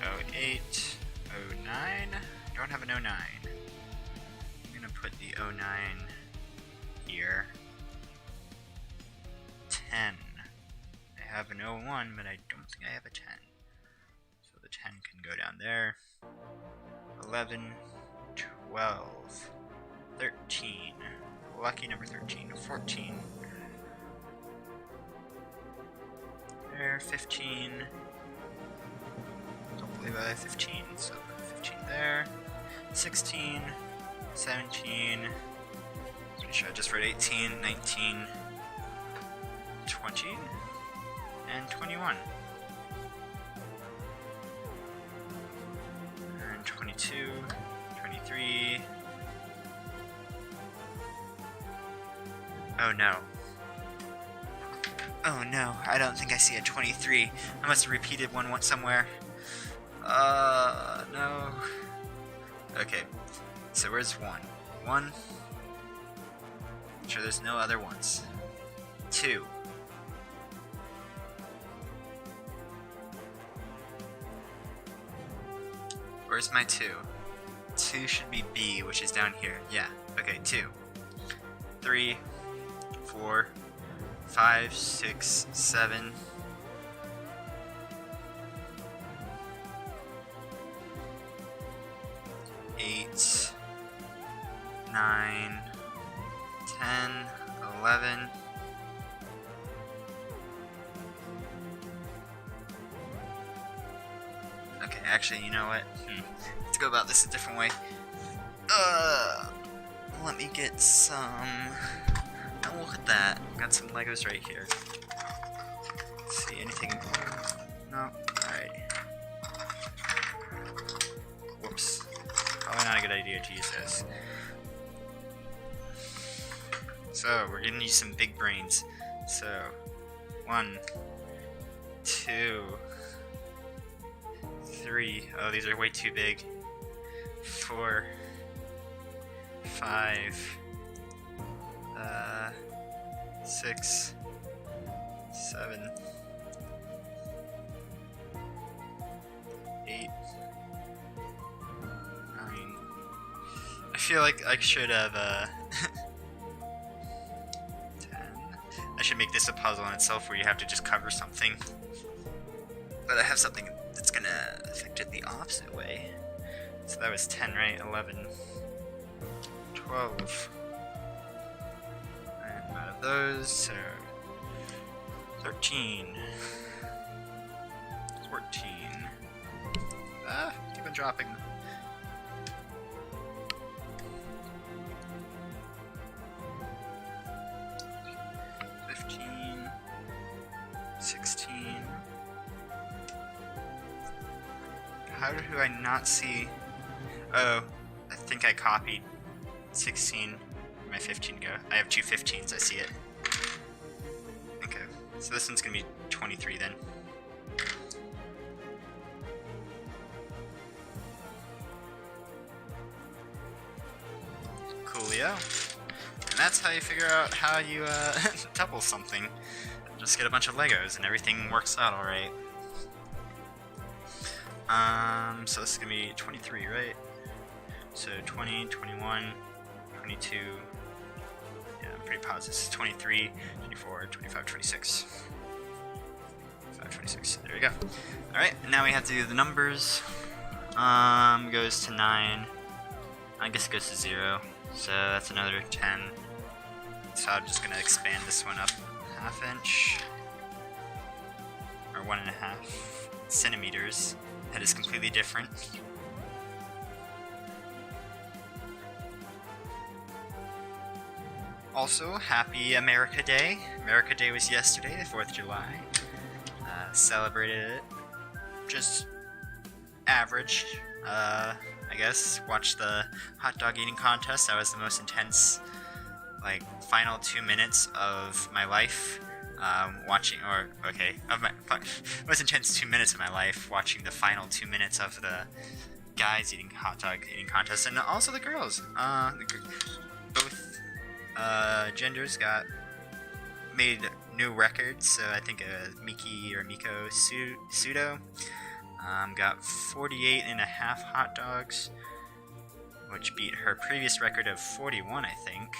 08, 09. Don't have an 09. I'm gonna put the 09 here. 10. I have an 01, but I don't think I have a 10. So the 10 can go down there. 11, 12, 13. Lucky number 13. 14. There, 15. Don't believe I have 15, so 15 there. 16, 17. Pretty sure I just wrote 18, 19, 20, and 21. And 22, 23. Oh no. Oh no, I don't think I see a 23. I must have repeated one once somewhere. No. Okay, so where's 1? 1. I'm sure there's no other ones. 2. Where's my 2? 2 should be B, which is down here. Yeah, okay, 2. 3, 4, 5, 6, 7. 8, 9, 10, 11. Okay, actually, you know what? Let's go about this a different way. Let me get some. Oh, look at that. Got some Legos right here. Let's see, anything? No. Alright. Whoops. Probably not a good idea to use this. So, we're gonna use some big brains. So, 1, 2, 3. Oh, these are way too big. 4, 5, 6, 7, 8, 9. I feel like I should have 10. I should make this a puzzle in itself where you have to just cover something. But I have something that's gonna affect it the opposite way. So that was 10, right? 11, 12. And out of those, so 13, 14. Keep on dropping. 15, 16. How do I not see? Oh, I think I copied 16. Where'd my 15 go? I have two 15s, I see it. Okay, so this one's gonna be 23 then. Coolio. And that's how you figure out how you double something. Just get a bunch of Legos and everything works out alright. So this is gonna be 23, right? So 20, 21, 22. Yeah, I'm pretty positive this is 23, 24, 25, 26. 25, 26. There we go. Alright, now we have to do the numbers. Goes to 9. I guess it goes to 0. So that's another 10. So I'm just gonna expand this one up ½ inch. Or 1.5 centimeters. That is completely different. Also, happy America Day. America Day was yesterday, the 4th of July. Celebrated it. Just average, I guess. Watched the hot dog eating contest. That was the most intense, like, final 2 minutes of my life. Most intense 2 minutes of my life watching the final 2 minutes of the guys eating hot dog eating contest, and also the girls. Both genders made new records. So I think Miko Sudo got 48 and a half hot dogs, which beat her previous record of 41, I think.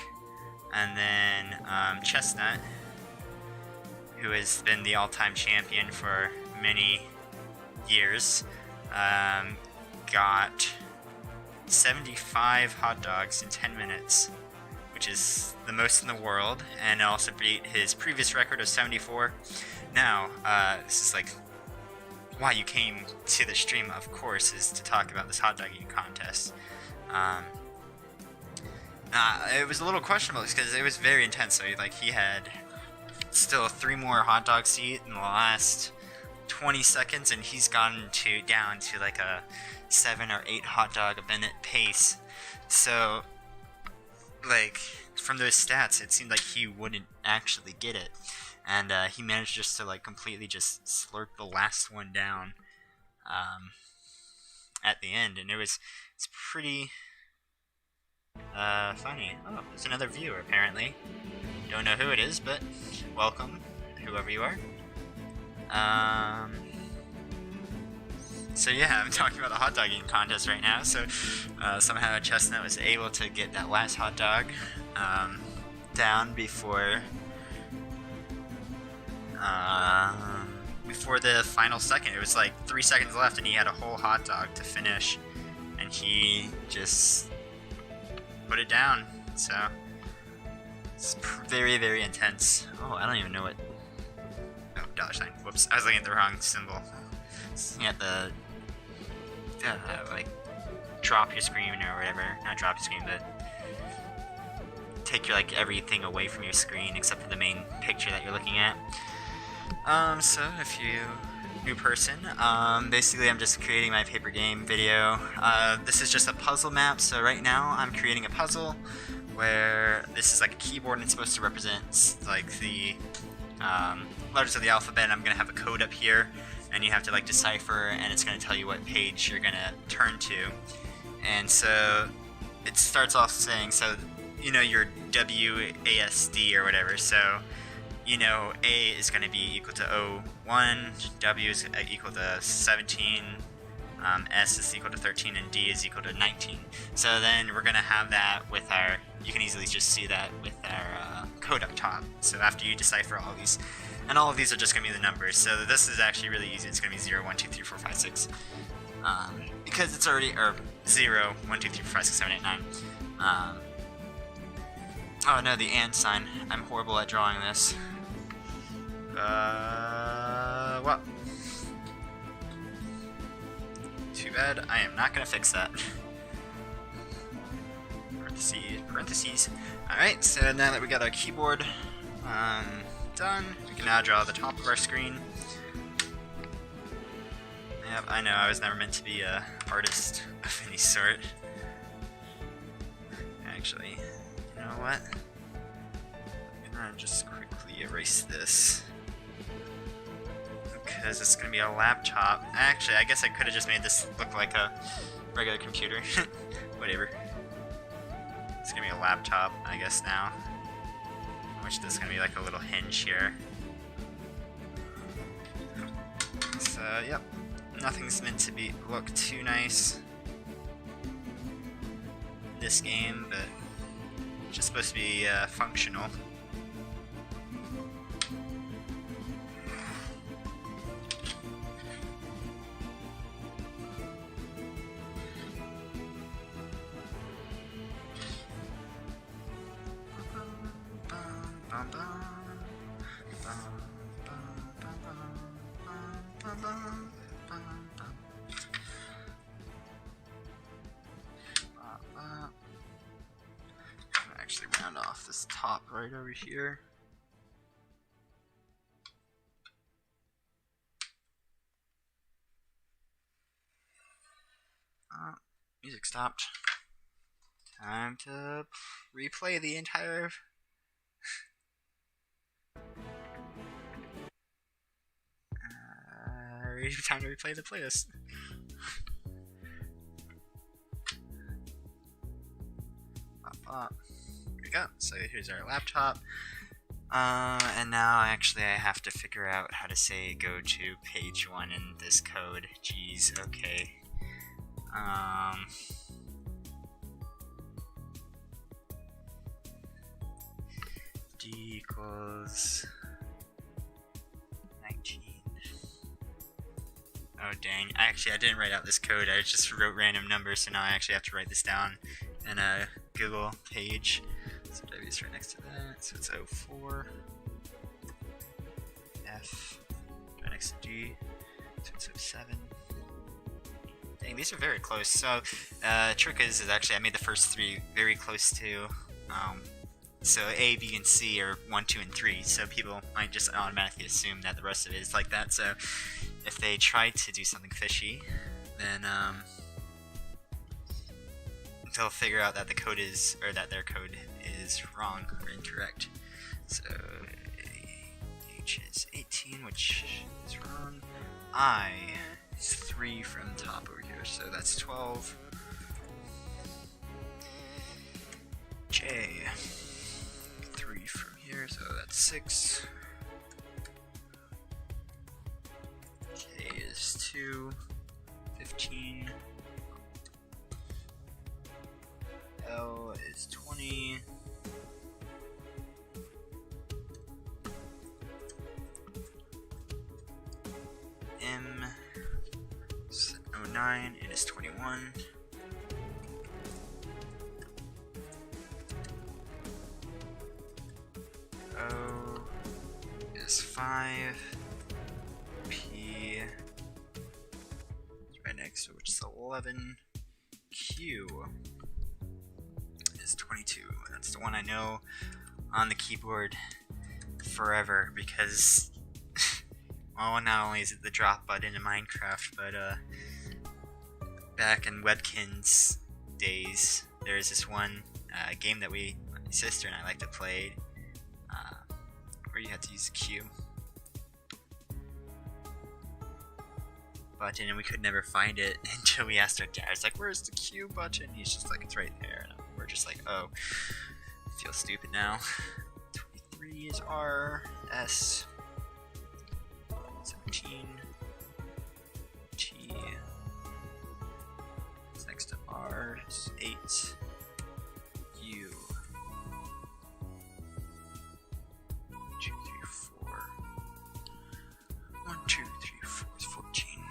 And then Chestnut, who has been the all-time champion for many years, got 75 hot dogs in 10 minutes, which is the most in the world, and also beat his previous record of 74. Now, this is like why you came to the stream, of course, is to talk about this hot dog eating contest. It was a little questionable because it was very intense. So, like, he had still 3 more hot dogs to eat in the last 20 seconds, and he's gotten down to like a 7 or 8 hot dog a minute pace. So, like, from those stats, it seemed like he wouldn't actually get it, and he managed just to like completely just slurp the last one down at the end, and it's pretty funny. Oh, there's another viewer apparently. Don't know who it is, but welcome, whoever you are. So yeah, I'm talking about the hot dog eating contest right now. So somehow Chestnut was able to get that last hot dog down before the final second. It was like 3 seconds left, and he had a whole hot dog to finish, and he just put it down. So it's very, very intense. Oh, I don't even know what. Oh, $sign. Whoops, I was looking at the wrong symbol. Looking at the like drop your screen or whatever. Not drop your screen, but take your like everything away from your screen except for the main picture that you're looking at. So if you new person, basically I'm just creating my paper game video. This is just a puzzle map. So right now I'm creating a puzzle where this is like a keyboard and it's supposed to represent like the letters of the alphabet. I'm gonna have a code up here, and you have to like decipher, and it's gonna tell you what page you're gonna turn to. And so it starts off saying, so you know your WASD or whatever. So you know A is gonna be equal to 01, W is equal to 17, S is equal to 13, and D is equal to 19. So then we're gonna have that with our. You can easily just see that with our code up top. So after you decipher all these, and all of these are just going to be the numbers. So this is actually really easy. It's going to be 0, 1, 2, 3, 4, 5, 6. Because it's already, or 0, 1, 2, 3, 4, 5, 6, 7, 8, 9. Oh no, the and sign. I'm horrible at drawing this. Well. Too bad. I am not going to fix that. Parentheses. Alright, so now that we got our keyboard done, we can now draw the top of our screen. Yep, I know, I was never meant to be an artist of any sort. Actually, you know what? I'm gonna just quickly erase this, because it's gonna be a laptop. Actually, I guess I could have just made this look like a regular computer. Whatever. It's gonna be a laptop, I guess now. Which there's gonna be like a little hinge here. So, yep. Nothing's meant to look too nice in this game, but it's just supposed to be functional. Actually round off off this top right over here. Music stopped. Time to replay the entire... time to replay the playlist. Here we go. So here's our laptop. And now actually I have to figure out how to say go to page 1 in this code. Jeez, okay. D equals 19. Oh dang, I didn't write out this code, I just wrote random numbers, so now I actually have to write this down in a Google page. So W is right next to that, so it's 04. F, right next to G, so it's 07. Dang, these are very close. So, trick is actually I made the first 3 very close to, so A, B, and C are 1, 2, and 3, so people might just automatically assume that the rest of it is like that. So if they try to do something fishy, then they'll figure out that the code is, or that their code is wrong or incorrect. So H is 18, which is wrong. I is 3 from the top over here, so that's 12. J, 3 from here, so that's 6. K is 2, 15. L is 20. M is 09, it is 21. O is 5. P is right next to which is 11. Q is 22. That's the one I know on the keyboard forever because well, not only is it the drop button in Minecraft, but back in Webkinz days, there's this one game that my sister and I like to play, where you had to use the Q button, and we could never find it until we asked our dad. It's like, where's the Q button? He's just like, it's right there. And we're just like, oh, I feel stupid now. 23 is R, S, 17, T, it's next to R, it's 8, U, 2, 3, 4, 1, 2, 3, 4 is 14.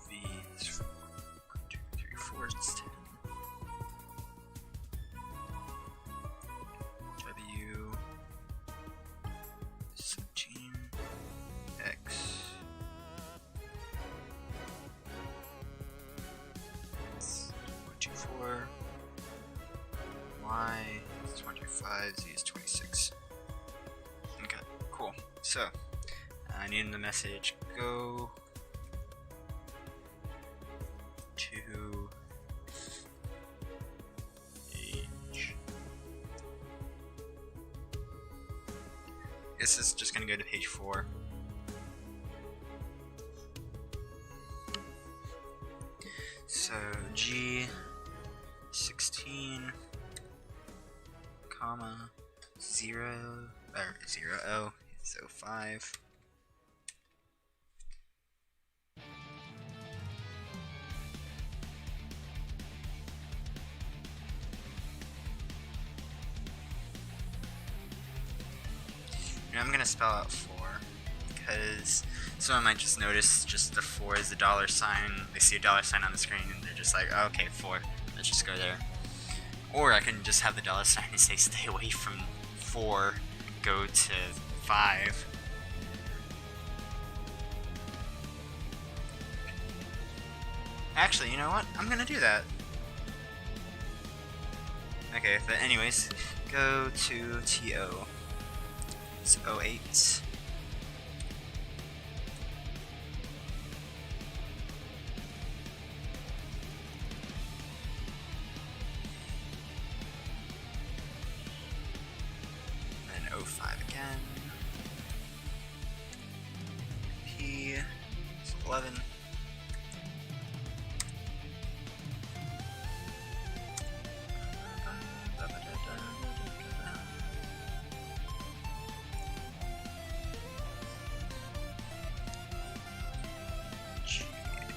V is 1, 2, 3, 4 is 10. W 17, X, it's 24, Y is 25, Z is 26. Okay, cool. So, I need the message go to page. This is just going to go to page 4. So G 16, comma 0 or 0 so 5. And I'm gonna spell out 4 because someone might just notice just the 4 is the dollar sign. They see a dollar sign on the screen and they're just like, oh, okay, 4. Let's just go there. Or I can just have the dollar sign and say stay away from 4, go to 5. Actually, you know what? I'm gonna do that. Okay, but anyways, go to TO. It's 08. And 05 again. P is 11. G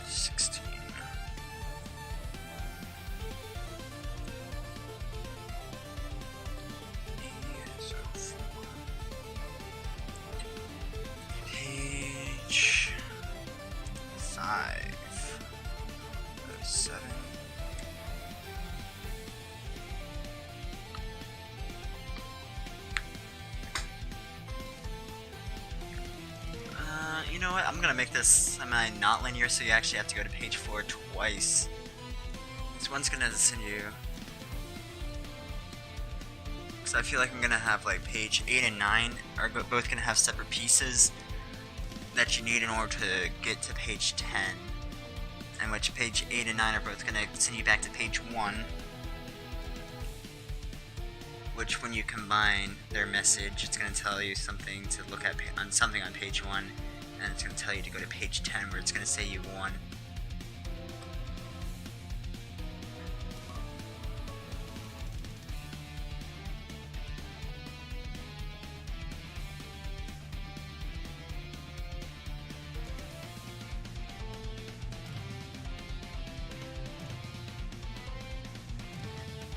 16. Page 5. 07. You know what? I'm gonna make this not linear, so you actually have to go to page 4 twice. This one's gonna send you. So I feel like I'm gonna have like page 8 and 9 are both gonna have separate pieces that you need in order to get to page 10. And which page 8 and 9 are both gonna send you back to page 1. Which when you combine their message, it's gonna tell you something to look at on something on page 1. And it's going to tell you to go to page 10 where it's going to say you won.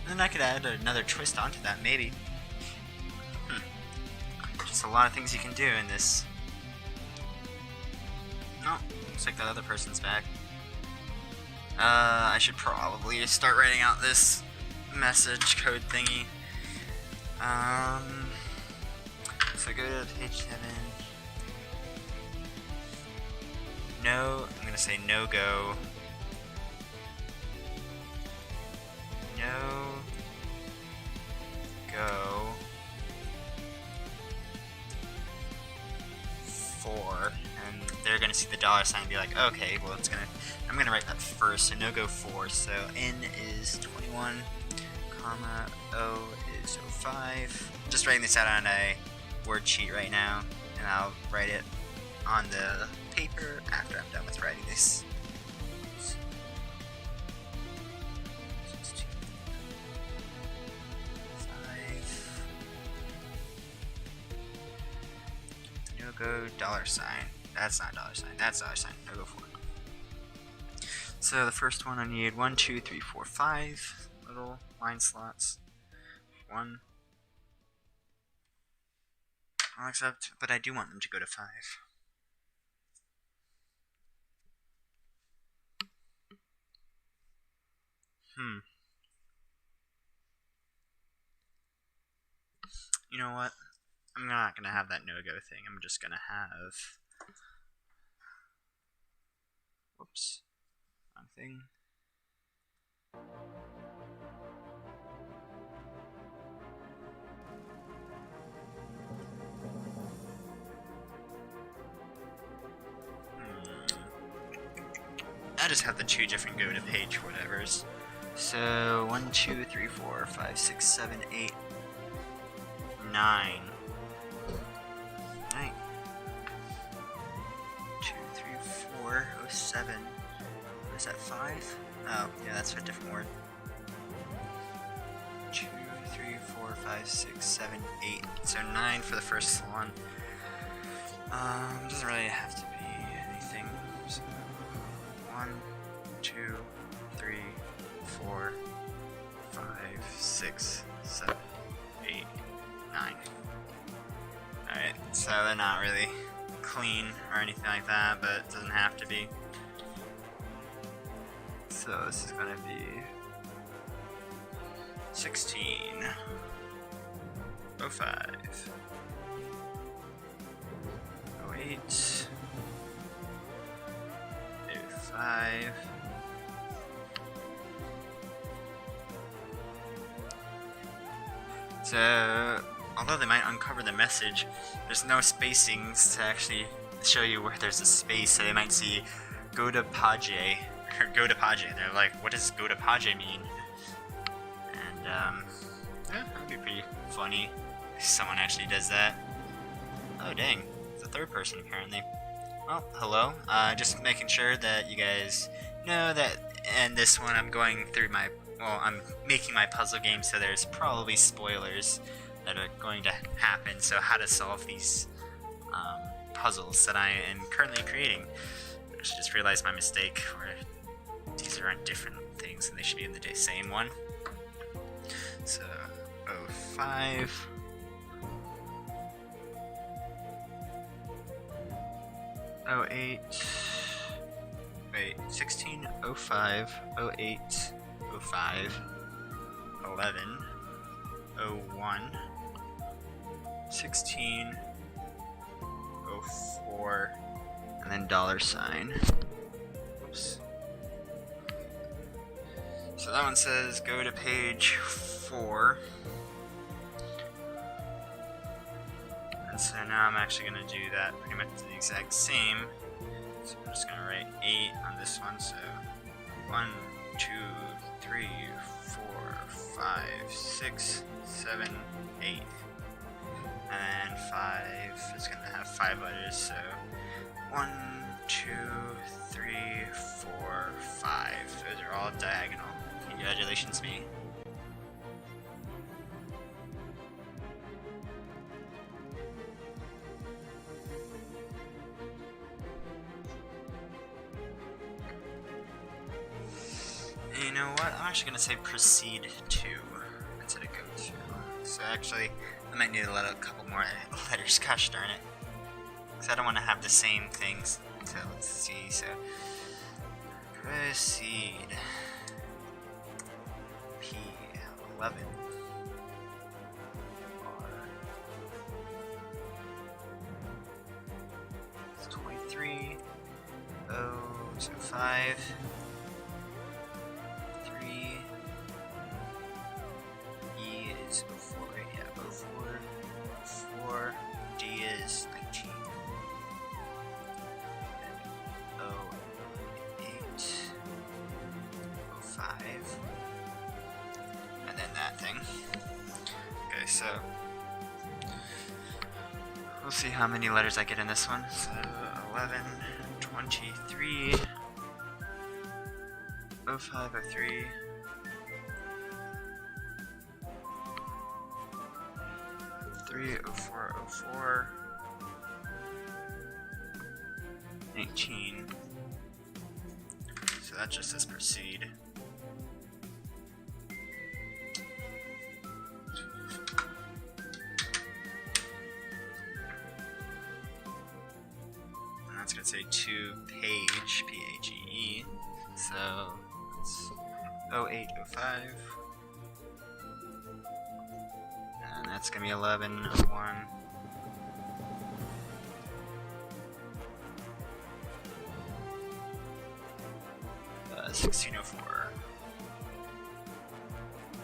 And then I could add another twist onto that, maybe. Just a lot of things you can do in this. Oh, looks like that other person's back. I should probably start writing out this message code thingy. So go to page 7. No, I'm gonna say no go. No go 4. And they're gonna see the $sign and be like, okay, well I'm gonna write that first, so no go 4, so N is 21, comma, O is 05. Just writing this out on a word sheet right now, and I'll write it on the paper after I'm done with writing this. 5. No go $sign. That's not $sign. That's $sign. No go 4. So the first one I need 1, 2, 3, 4, 5 little line slots. 1. I'll accept, but I do want them to go to 5. You know what? I'm not gonna have that no-go thing. I'm just gonna have. Whoops. Wrong thing. I just have the 2 different go to page whatevers. So 1, 2, 3, 4, 5, 6, 7, 8, 9. 9. 2, 3, 4, 07. What is that, 5? Oh, yeah, that's a different word. 2, 3, 4, 5, 6, 7, 8. So 9 for the first one. Doesn't really have to be anything. So 1, 2, 3, 4, 5, 6, 7, 8, 9. Alright, so they're not really clean or anything like that, but it doesn't have to be. So this is going to be 16, 05, 08, 05, So, although they might uncover the message, there's no spacings to actually show you where there's a space, so they might see go to Page, or go to Page, and they're like, what does go to Page mean? And, yeah, that would be pretty funny if someone actually does that. Oh, dang. It's a third person, apparently. Well, hello. Just making sure that you guys know that in this one I'm going through my, well, I'm making my puzzle game, so there's probably spoilers that are going to happen, so how to solve these puzzles that I am currently creating. I just realized my mistake, where these are on different things and they should be in the same one. So, 05. Oh, 08. Wait, 16, 05, 08, 05, 11, 01, 16, 04, and then $sign. Oops. So that one says go to page 4. And so now I'm actually going to do that pretty much the exact same. So I'm just going to write 8 on this one. So 1, 2, 3, 4, 5, 6, 7, 8. And 5 is going to have 5 letters. So 1, 2, 3, 4, 5. Those are all diagonal. Congratulations, me. You know what? I'm actually going to say proceed to instead of go to. So actually, I might need to let a couple more letters. Gosh darn it. Because I don't want to have the same things. So let's see. So proceed. P11. 23. 025. 3. E is 04. Yeah, 04. 4. D is 19. 08. 05. And then that thing. Okay, so we'll see how many letters I get in this one. So 11, 23, 05, 03, 3, 04, 04, 19. So that just says proceed. And that's gonna say to page, P-A-G-E. So it's 08, 05. And that's gonna be 11, 01. 1604.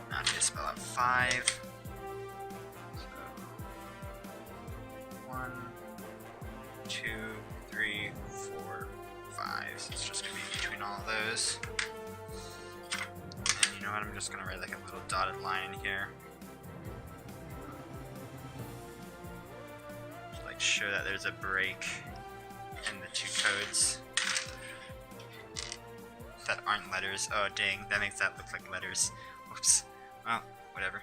Now I'm gonna spell out 5. So 1, 2, 3, 4, 5. So it's just gonna be between all of those. And you know what? I'm just gonna write like a little dotted line in here. To like show that there's a break in the two codes that aren't letters. Oh dang, that makes that look like letters. Whoops. Well, whatever.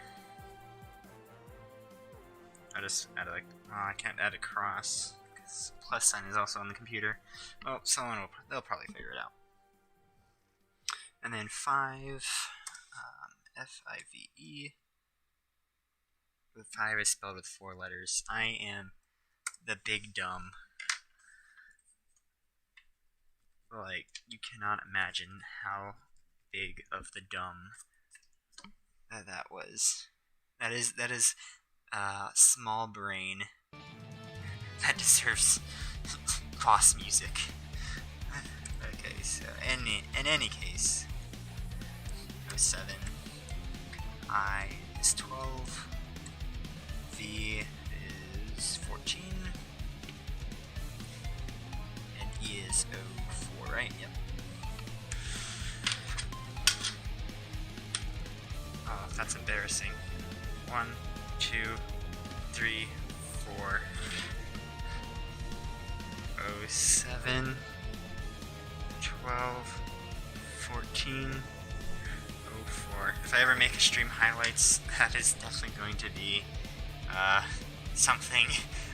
I just add like, oh, I can't add a cross because plus sign is also on the computer. Oh, they'll probably figure it out. And then 5, F-I-V-E. The 5 is spelled with 4 letters. I am the big dumb. Like, you cannot imagine how big of the dumb that was. That is small brain that deserves boss music. Okay, so in any case, 07, I is 12, V is 14. And E is 04, right? Yep. Oh, that's embarrassing. 1, 2, 3, 4. 07, 12, 14, 04. If I ever make a stream highlights, that is definitely going to be something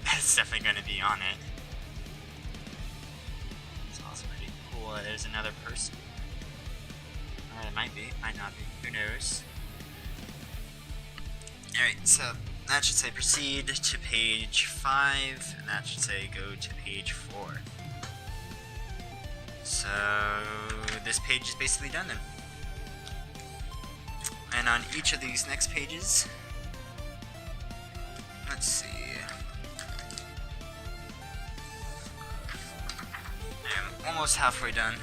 that's definitely going to be on it. It's also pretty cool. There's another person. It might be, might not be. Who knows? Alright, so that should say proceed to page 5, and that should say go to page 4. So this page is basically done then. And on each of these next pages, let's see. I'm almost halfway done.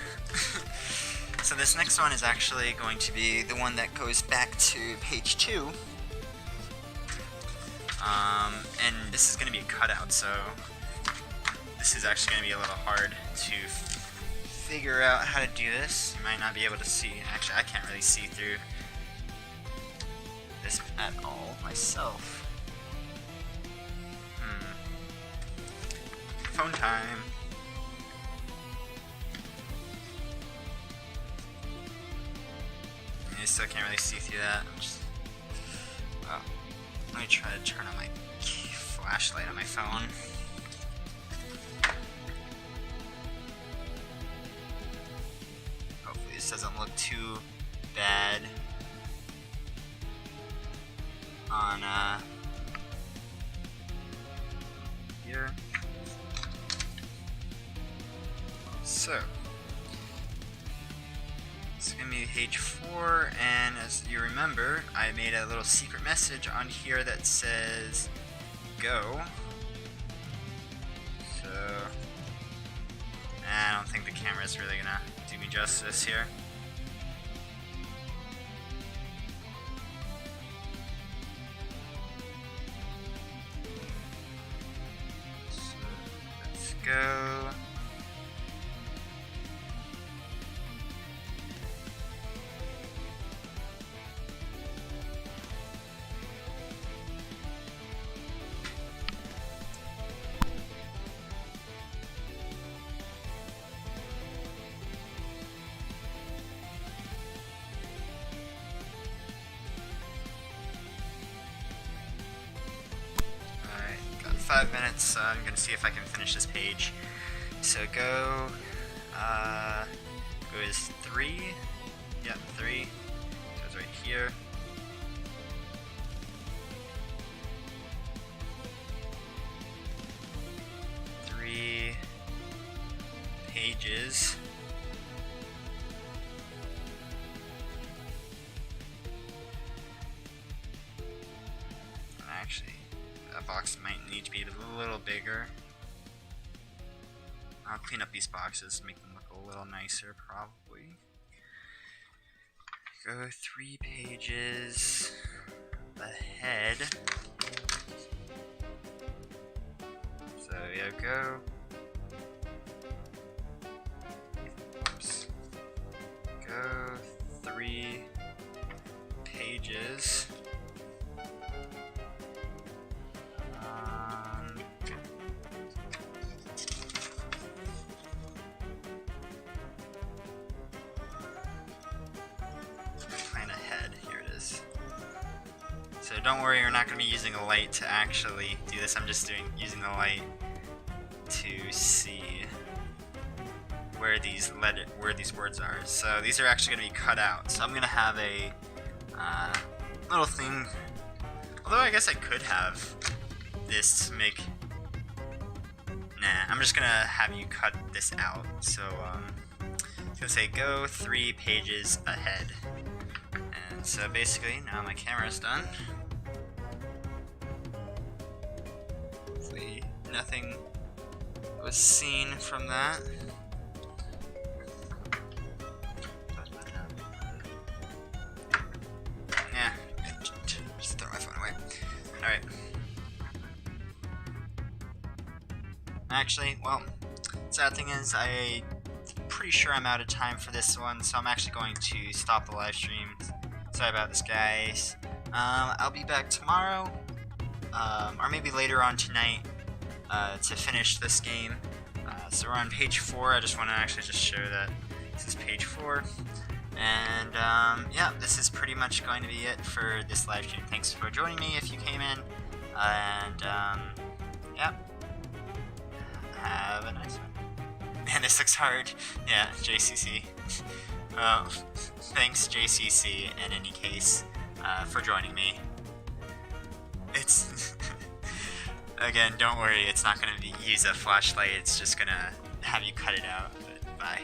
So this next one is actually going to be the one that goes back to page 2. And this is going to be a cutout, so this is actually going to be a little hard to figure out how to do this. You might not be able to see. Actually, I can't really see through this at all myself. Phone time. I still can't really see through that. Let me try to turn on my flashlight on my phone. Hopefully this doesn't look too bad on here. So it's gonna be page 4, and as you remember, I made a little secret message on here that says go. So I don't think the camera's really gonna do me justice here. So let's go. Alright, got 5 minutes, so I'm gonna see if I can finish this page. So go is 3. Yep, 3. Goes right here. Three pages. Actually, that box might need to be a little bigger. I'll clean up these boxes, make them look a little nicer, probably. Go 3 pages ahead. So yeah, go. Oops. Go 3 pages. So don't worry, we're not going to be using a light to actually do this. I'm just using the light to see where these words are. So these are actually going to be cut out. So I'm going to have a little thing. Although I guess I could have this to make. Nah, I'm just going to have you cut this out. So it's going to say go 3 pages ahead. And so basically, now my camera's done. Hopefully nothing was seen from that. Yeah, just throw my phone away. Alright. Actually, well, sad thing is I'm pretty sure I'm out of time for this one, so I'm actually going to stop the live stream. Sorry about this, guys. I'll be back tomorrow, or maybe later on tonight, to finish this game. So we're on page 4. I just want to actually just show that this is page 4. And yeah, this is pretty much going to be it for this live stream. Thanks for joining me if you came in, and yeah, have a nice one. Man, this looks hard. Yeah, JCC. Thanks JCC in any case for joining me. It's again, don't worry, it's not going to use a flashlight, it's just going to have you cut it out, but bye.